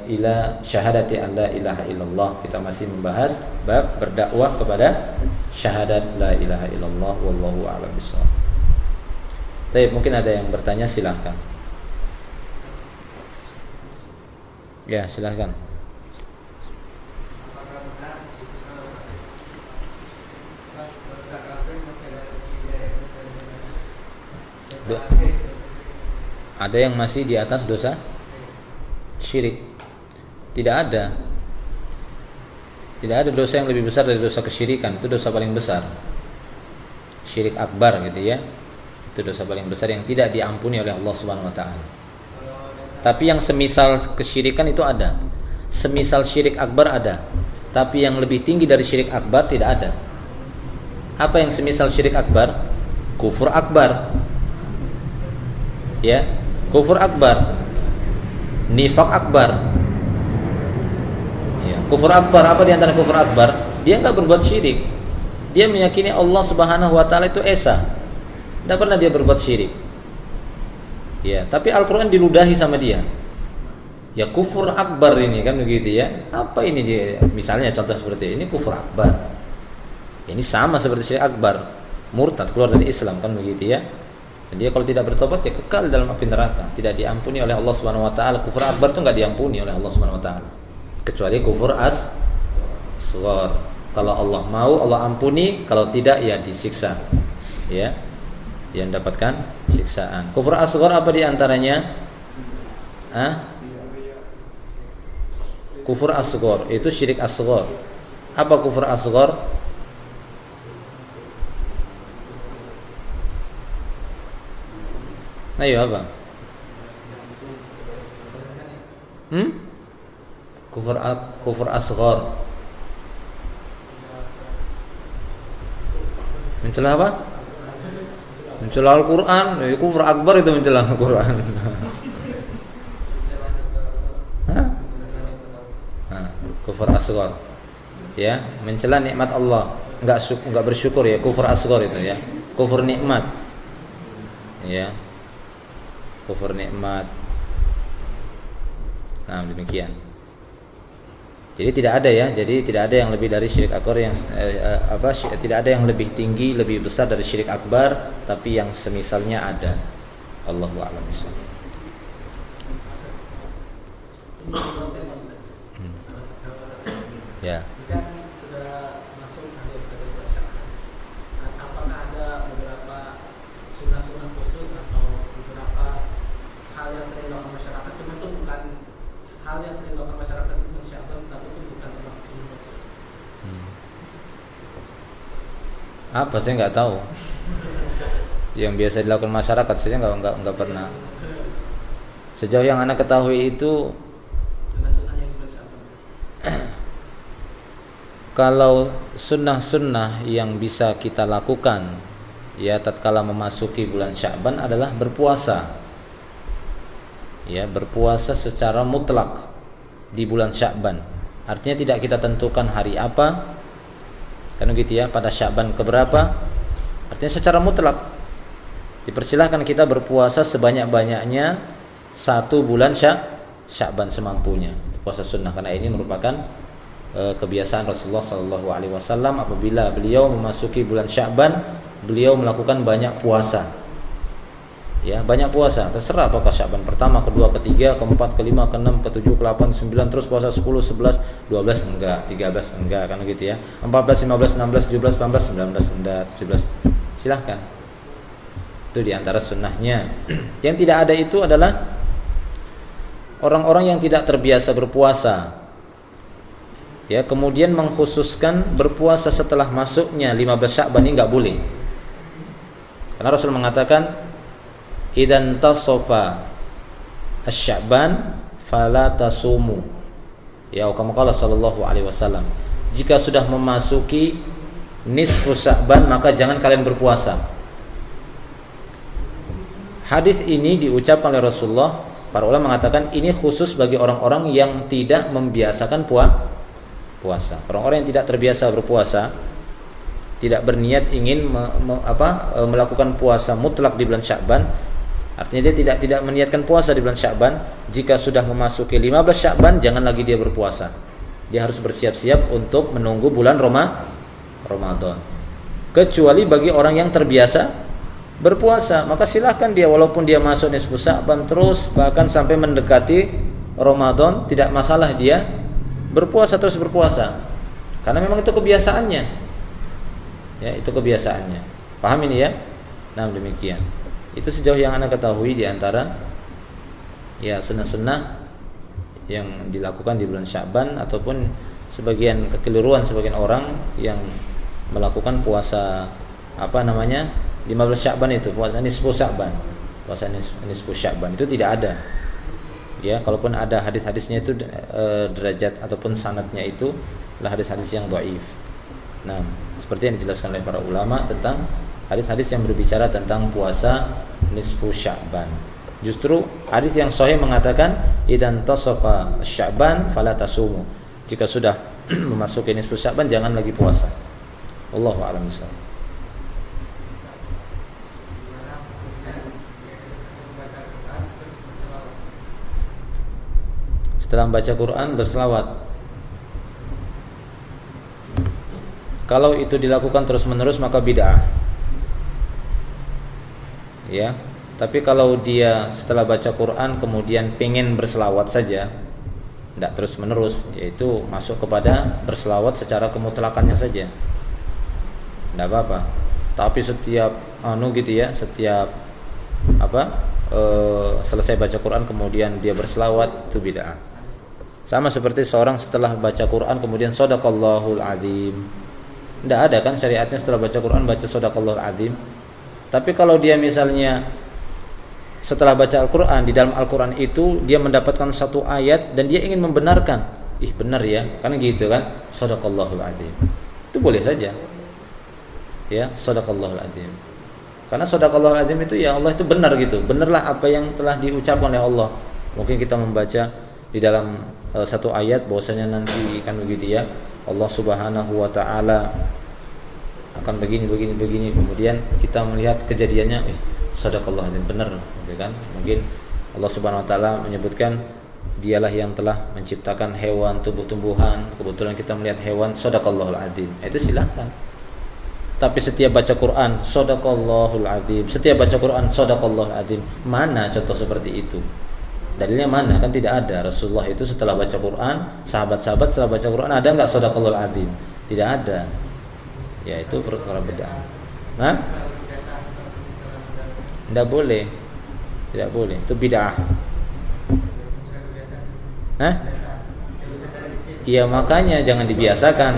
ila syahadati an la ilaha illallah. Kita masih membahas bab berdakwah kepada syahadat la ilaha illallah. Wallahu a'lam bishawab. Baik, mungkin ada yang bertanya, silahkan. Ya, silahkan. Ada yang masih di atas dosa syirik? Tidak ada. Tidak ada dosa yang lebih besar dari dosa kesyirikan. Itu dosa paling besar. Syirik akbar gitu ya. Itu dosa paling besar yang tidak diampuni oleh Allah Subhanahu wa taala. Tapi yang semisal kesyirikan itu ada. Semisal syirik akbar ada. Tapi yang lebih tinggi dari syirik akbar tidak ada. Apa yang semisal syirik akbar? Kufur akbar. Ya, kufur akbar, nifak akbar. Ya, kufur akbar, apa di antara kufur akbar? Dia enggak berbuat syirik. Dia meyakini Allah Subhanahu wa taala itu esa. Tidak pernah dia berbuat syirik. Ya, tapi Al-Qur'an diludahi sama dia. Ya, kufur akbar ini kan begitu ya. Apa ini dia? Misalnya contoh seperti ini, kufur akbar. Ini sama seperti syirik akbar. Murtad, keluar dari Islam kan begitu ya. Dan dia kalau tidak bertobat ya kekal dalam api neraka, tidak diampuni oleh Allah Subhanahu wa taala. Kufur akbar itu enggak diampuni oleh Allah Subhanahu wa taala. Kecuali kufur asghar. Kalau Allah mau Allah ampuni, kalau tidak ya disiksa. Ya. Yang mendapatkan siksaan. Kufur asghar apa di antaranya? Kufur asghar itu syirik asghar. Apa kufur asghar? Ayo apa? Kufur asghar. Mencela apa? Mencela Al-Quran. Kufur akbar itu mencela Al-Quran. Kufur asghar. Ya, mencela nikmat Allah, enggak bersyukur ya, kufur asghar itu ya. Kufur nikmat. Ya. Kufur nikmat. Nah, demikian. Jadi tidak ada ya, jadi tidak ada yang lebih dari syirik akbar yang tidak ada yang lebih tinggi, lebih besar dari syirik akbar, tapi yang semisalnya ada. Allahu a'lam bishawab. Ya. Sudah masuk nanti sudah dibacakan. Apakah ada beberapa sunnah-sunnah khusus atau beberapa hal yang sering dilakukan masyarakat, cuma itu bukan hal yang sering dilakukan masyarakat itu Syaban, tapi itu bukan termasuk sunnah khusus. Apa saya nggak tahu. Yang biasa dilakukan masyarakat saya nggak pernah. Sejauh yang anak ketahui itu Sunnah-sunnah yang bulan Syaban. Kalau sunnah-sunnah yang bisa kita lakukan ya tatkala memasuki bulan Sya'ban adalah berpuasa. Ya, berpuasa secara mutlak di bulan Sya'ban. Artinya tidak kita tentukan hari apa. Kan gitu ya, pada Sya'ban keberapa? Artinya secara mutlak dipersilahkan kita berpuasa sebanyak-banyaknya satu bulan Sya'ban semampunya. Puasa sunnah, karena ini merupakan kebiasaan Rasulullah SAW. Apabila beliau memasuki bulan Sya'ban, beliau melakukan banyak puasa. Ya, banyak puasa. Terserah apakah Sya'ban pertama, kedua, ketiga, keempat, kelima, keenam, ketujuh, ke-8, 9, terus puasa 10, 11, 12 enggak, 13 enggak, kan gitu ya. 14, 15, 16, 17, 18, 19 enggak, 17. Silahkan. Itu diantara sunnahnya. Yang tidak ada itu adalah orang-orang yang tidak terbiasa berpuasa. Ya, kemudian mengkhususkan berpuasa setelah masuknya 15 Sya'ban ini enggak boleh. Karena Rasul mengatakan idan tasofa asy-Sya'ban fala tasumu. Ya, kama qala sallallahu alaihi wasallam. Jika sudah memasuki nisfu Sya'ban maka jangan kalian berpuasa. Hadis ini diucapkan oleh Rasulullah, para ulama mengatakan ini khusus bagi orang-orang yang tidak membiasakan puasa. Orang-orang yang tidak terbiasa berpuasa, tidak berniat ingin melakukan puasa mutlak di bulan Sya'ban, artinya dia tidak meniatkan puasa di bulan Sya'ban. Jika sudah memasuki 15 Sya'ban, jangan lagi dia berpuasa. Dia harus bersiap-siap untuk menunggu bulan Ramadan. Kecuali bagi orang yang terbiasa berpuasa, maka silahkan dia, walaupun dia masuk nisfu Sya'ban terus, bahkan sampai mendekati Ramadan, tidak masalah dia terus berpuasa, karena memang itu kebiasaannya. Ya, itu kebiasaannya. Paham ini ya? Nah, demikian. Itu sejauh yang Anda ketahui di antara ya sunnah-sunnah yang dilakukan di bulan Sya'ban, ataupun sebagian kekeliruan sebagian orang yang melakukan puasa 15 Sya'ban itu, puasa nisfu Sya'ban. Puasa nisfu Sya'ban itu tidak ada. Ya, kalaupun ada hadis-hadisnya itu derajat ataupun sanadnya itu adalah hadis-hadis yang dhaif. Nah, seperti yang dijelaskan oleh para ulama tentang hadis-hadis yang berbicara tentang puasa nisfu Sya'ban. Justru hadis yang sahih mengatakan idan tasafa Sya'ban fala tasumu. Jika sudah memasuki nisfu Sya'ban jangan lagi puasa. Wallahu a'lam bishawab. Setelah membaca Quran berselawat, kalau itu dilakukan terus-menerus maka bid'ah. Ya, tapi kalau dia setelah baca Quran kemudian pengen berselawat saja, tidak terus-menerus, yaitu masuk kepada berselawat secara kemutlakannya saja, tidak apa-apa. Tapi setiap setiap selesai baca Quran kemudian dia berselawat, itu bid'ah. Sama seperti seorang setelah baca Quran kemudian shadaqallahul azim. Tidak ada kan syariatnya setelah baca Quran baca shadaqallahul azim. Tapi kalau dia misalnya setelah baca Al-Quran, di dalam Al-Quran itu dia mendapatkan satu ayat dan dia ingin membenarkan, benar ya, kan gitu kan, shadaqallahul azim, itu boleh saja. Ya, shadaqallahul azim. Karena shadaqallahul azim itu ya Allah itu benar gitu. Benarlah apa yang telah diucapkan oleh Allah. Mungkin kita membaca di dalam satu ayat bahwasanya nanti kan begitu ya, Allah Subhanahu wa taala akan begini, kemudian kita melihat kejadiannya, shadaqallahu azim, benar gitu kan. Mungkin Allah Subhanahu wa taala menyebutkan dialah yang telah menciptakan hewan, tumbuh-tumbuhan, kebetulan kita melihat hewan, shadaqallahul azim. Itu silakan. Tapi setiap baca Quran shadaqallahul azim, setiap baca Quran shadaqallahul azim, mana contoh seperti itu? Dalilnya mana? Kan tidak ada. Rasulullah itu setelah baca Quran, sahabat-sahabat setelah baca Quran ada enggak shadaqallahul azim? Tidak ada. Ya, itu perkara bid'ah. Hah? Tidak boleh. Tidak boleh. Itu bid'ah. Hah? Iya, makanya jangan dibiasakan.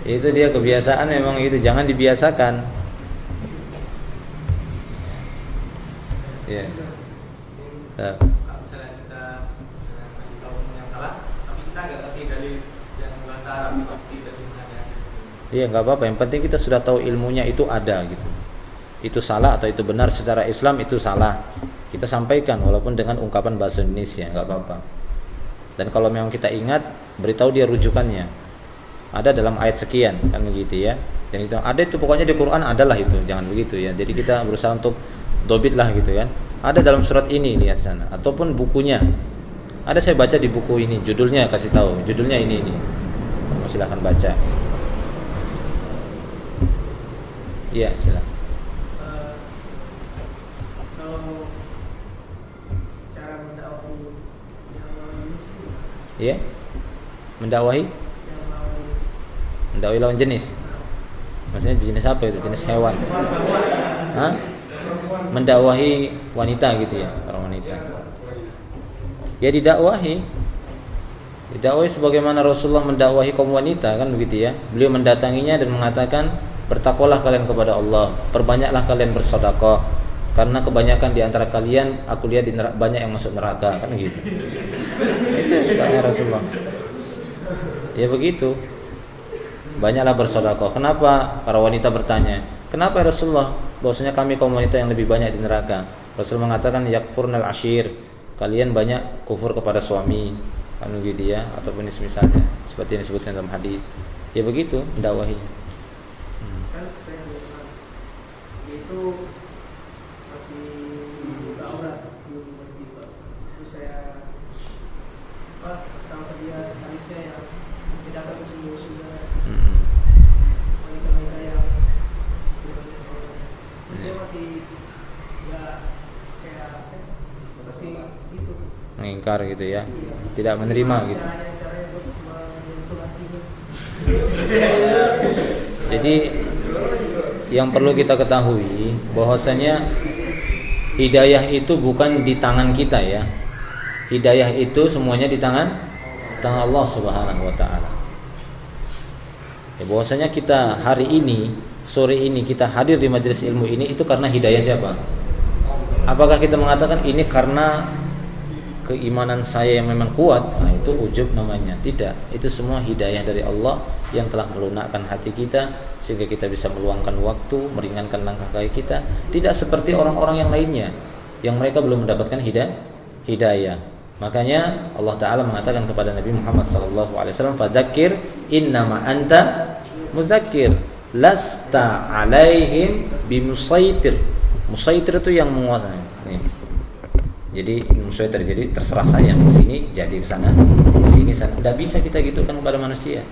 Itu dia kebiasaan, memang itu jangan dibiasakan. Ya. Misalnya kita kasih tahu yang salah, tapi kita nggak ngerti dari yang bahasa Arab, tidak gimana. Iya, nggak apa-apa. Yang penting kita sudah tahu ilmunya itu ada gitu. Itu salah atau itu benar secara Islam itu salah. Kita sampaikan walaupun dengan ungkapan bahasa Indonesia, nggak apa-apa. Dan kalau memang kita ingat, beritahu dia rujukannya. Ada dalam ayat sekian kan begitu ya. Dan itu ada, itu pokoknya di Quran adalah itu. Jangan begitu ya. Jadi kita berusaha untuk dobit lah gitu kan. Ada dalam surat ini, lihat sana, ataupun bukunya. Ada saya baca di buku ini, judulnya kasih tahu, judulnya ini. Silakan baca. Iya, silakan. Kalau cara mendakwahi yang muslim. Iya. Mendakwahi? Mendakwahi lawan jenis. Maksudnya jenis apa itu? Jenis hewan. Hah? Mendakwahi wanita gitu ya, orang wanita. Ya didakwahi sebagaimana Rasulullah mendakwahi kaum wanita kan begitu ya. Beliau mendatanginya dan mengatakan, bertakwalah kalian kepada Allah, perbanyaklah kalian bersedekah, karena kebanyakan di antara kalian aku lihat di neraka, banyak yang masuk neraka kan gitu. Itu kata Rasulullah. Ya begitu. Banyaklah bersedekah. Kenapa? Para wanita bertanya, kenapa ya Rasulullah? bahwasanya kami kaum wanita yang lebih banyak di neraka. Rasul mengatakan yakfurnal ashir, kalian banyak kufur kepada suami, kan gitu ya, ataupun misalnya seperti yang disebutkan dalam hadis. Ya begitu dakwahinya. Kan saya bilang itu masih buka aurat belum berjilbab. Terus saya kasih tahu ke dia hadisnya yang tidak akan musuh-musuhnya wanita-wanita yang dia masih nggak kayak masih gitu Mengingkar gitu ya, tidak menerima gitu. caranya buat menyentuh hatinya. Jadi yang perlu kita ketahui bahwasanya hidayah itu bukan di tangan kita ya. Hidayah itu semuanya di tangan Allah Subhanahu wa taala. Ya, bahwasanya kita hari ini, sore ini kita hadir di majelis ilmu ini itu karena hidayah siapa? Apakah kita mengatakan ini karena keimanan saya yang memang kuat? Nah, itu ujub namanya. Tidak, itu semua hidayah dari Allah yang telah melunakkan hati kita sehingga kita bisa meluangkan waktu, meringankan langkah kaki kita. Tidak seperti orang-orang yang lainnya yang mereka belum mendapatkan hidayah. Makanya Allah Ta'ala mengatakan kepada Nabi Muhammad SAW, fadzakir innama anta mudzakir lasta alaihim bimusaitir. Musaitir itu yang menguasai. Nih. Jadi musaitir, jadi terserah saya, sini jadi ke sana, sini sana. Tidak bisa kita gitu kan kepada manusia.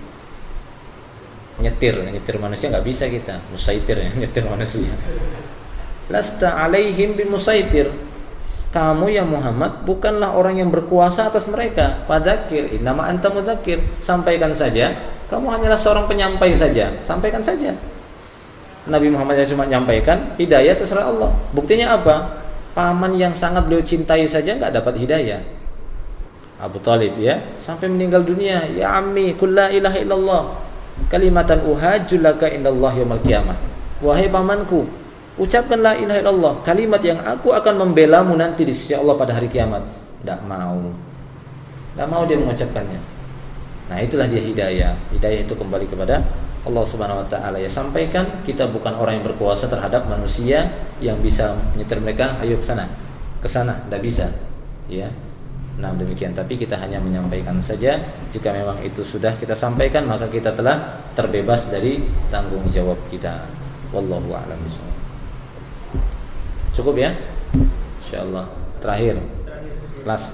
Nyetir manusia nggak bisa kita. Musaitir ya, nyetir manusia. Lasta alaihim bimusaitir. Kamu ya Muhammad bukanlah orang yang berkuasa atas mereka. Fadzakir innama anta mudzakir. Sampaikan saja. Kamu hanyalah seorang penyampai saja. Sampaikan saja. Nabi Muhammad yang cuma menyampaikan, hidayah terserah Allah. Buktinya apa? Paman yang sangat beliau cintai saja nggak dapat hidayah. Abu Thalib ya, sampai meninggal dunia, ya ammi, qul la ilaha illallah, kalimatan uhajju laka indallah yaumil qiyamah. Wahai pamanku, ucapkan la ilaha illallah, kalimat yang aku akan membelamu nanti di sisi Allah pada hari kiamat. Tidak mau dia mengucapkannya. Nah, itulah dia hidayah. Hidayah itu kembali kepada Allah Subhanahu wa taala. Ya, sampaikan, kita bukan orang yang berkuasa terhadap manusia yang bisa menyetir mereka, ayo ke sana. Tidak bisa. Ya. Nah, demikian, tapi kita hanya menyampaikan saja. Jika memang itu sudah kita sampaikan, maka kita telah terbebas dari tanggung jawab kita. Wallahu a'lam bishawab. Cukup ya? Insyaallah. Terakhir. Kelas.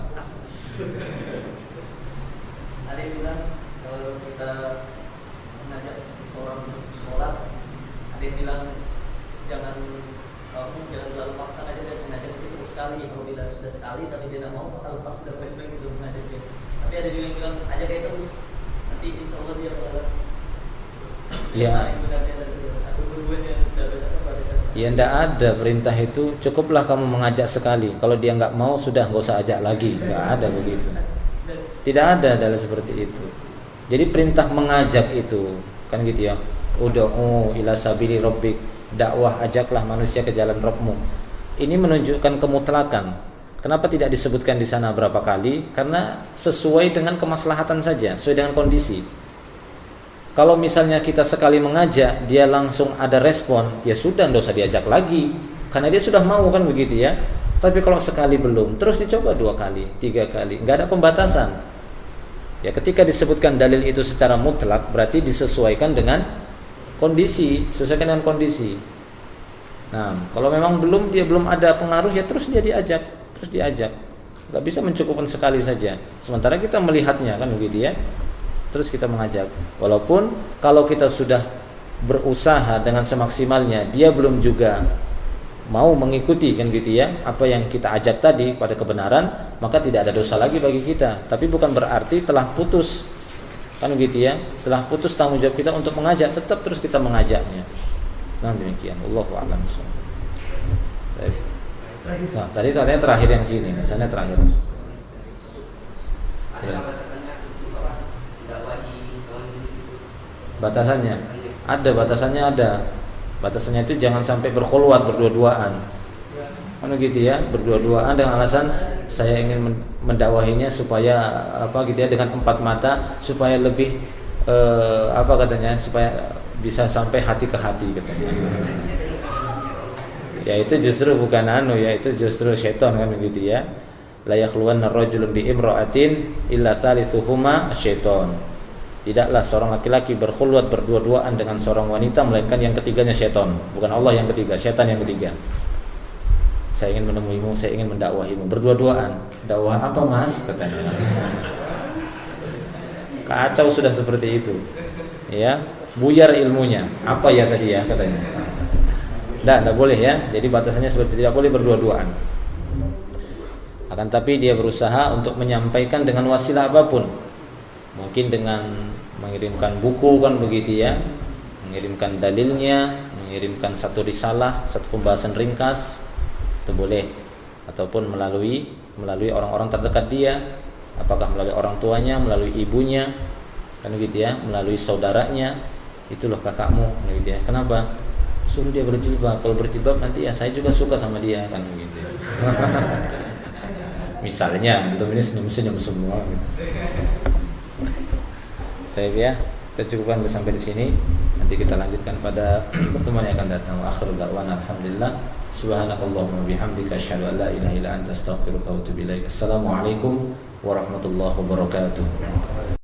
Ada yang bilang kalau kita mengajak seseorang untuk sholat, ada yang bilang kamu jangan terlalu paksa aja dan mengajak itu terus sekali. Apabila sudah sekali tapi dia tidak mau, maka lepas sudah baik-baik itu mengajak dia. Tapi ada juga yang bilang ajak dia terus, nanti insya Allah dia bakal. Ya. Atau dua-duanya Ya, tidak ada perintah itu. Cukuplah kamu mengajak sekali. Kalau dia nggak mau, sudah nggak usah ajak lagi. Nggak ada begitu. Tidak ada dalam seperti itu. Jadi perintah mengajak itu kan gitu ya. Ud'u ila sabili rabbik, dakwah, ajaklah manusia ke jalan Rabbmu. Ini menunjukkan kemutlakan. Kenapa tidak disebutkan di sana berapa kali? Karena sesuai dengan kemaslahatan saja, sesuai dengan kondisi. Kalau misalnya kita sekali mengajak, dia langsung ada respon, ya sudah, tidak usah diajak lagi, karena dia sudah mau, kan begitu ya. Tapi kalau sekali belum, terus dicoba 2 kali, 3 kali, nggak ada pembatasan. Ya, ketika disebutkan dalil itu secara mutlak, berarti disesuaikan dengan kondisi, sesuaikan dengan kondisi. Nah, kalau memang dia belum ada pengaruh, ya terus dia diajak, nggak bisa mencukupkan sekali saja. Sementara kita melihatnya, kan begitu ya. Terus kita mengajak. Walaupun kalau kita sudah berusaha dengan semaksimalnya, dia belum juga mau mengikuti, kan gitu ya, apa yang kita ajak tadi pada kebenaran, maka tidak ada dosa lagi bagi kita. Tapi bukan berarti telah putus, kan gitu ya, telah putus tanggung jawab kita untuk mengajak, tetap terus kita mengajaknya. Nah, demikian. Allahu a'lam. Nah, tadi katanya terakhir yang sini, misalnya terakhir. Ya. Batasannya ada. Batasannya itu jangan sampai berkhulwat, berdua-duaan. Kan gitu ya, berdua-duaan dengan alasan saya ingin mendakwahinya supaya gitu ya, dengan 4 mata supaya lebih supaya bisa sampai hati ke hati katanya. Ya itu justru bukan ya itu justru setan kan begitu ya. La yakhluwanna rajulun bi imra'atin illa thalithuhuma syaiton. Tidaklah seorang laki-laki berkhulwat berdua-duaan dengan seorang wanita melainkan yang ketiganya setan. Bukan Allah yang ketiga, setan yang ketiga. Saya ingin menemuimu, saya ingin mendakwahimu. Berdua-duaan. Dakwah apa mas? Katanya. Kacau sudah seperti itu. Ya, buyar ilmunya. Apa ya tadi ya katanya. Tidak boleh ya. Jadi batasannya seperti tidak boleh berdua-duaan. Akan tapi dia berusaha untuk menyampaikan dengan wasilah apapun. Mungkin dengan mengirimkan buku kan begitu ya, mengirimkan dalilnya, mengirimkan satu risalah, satu pembahasan ringkas, itu boleh. Ataupun melalui orang-orang terdekat dia, apakah melalui orang tuanya, melalui ibunya, kan begitu ya, melalui saudaranya, itu loh kakakmu, kan begitu ya. Kenapa? Suruh dia berjilbab. Kalau berjilbab nanti ya saya juga suka sama dia, kan begitu. Ya. Misalnya, itu ini senyum-senyum semua. Gitu. Baik ya, kita cukupkan sampai di sini. Nanti kita lanjutkan pada pertemuan yang akan datang. Wa akhiru da'wana alhamdulillah. Subhanakallahumma bihamdika asyhadu an la ilaha illa anta astaghfiruka wa atubu ilaik. Assalamualaikum warahmatullahi wabarakatuh.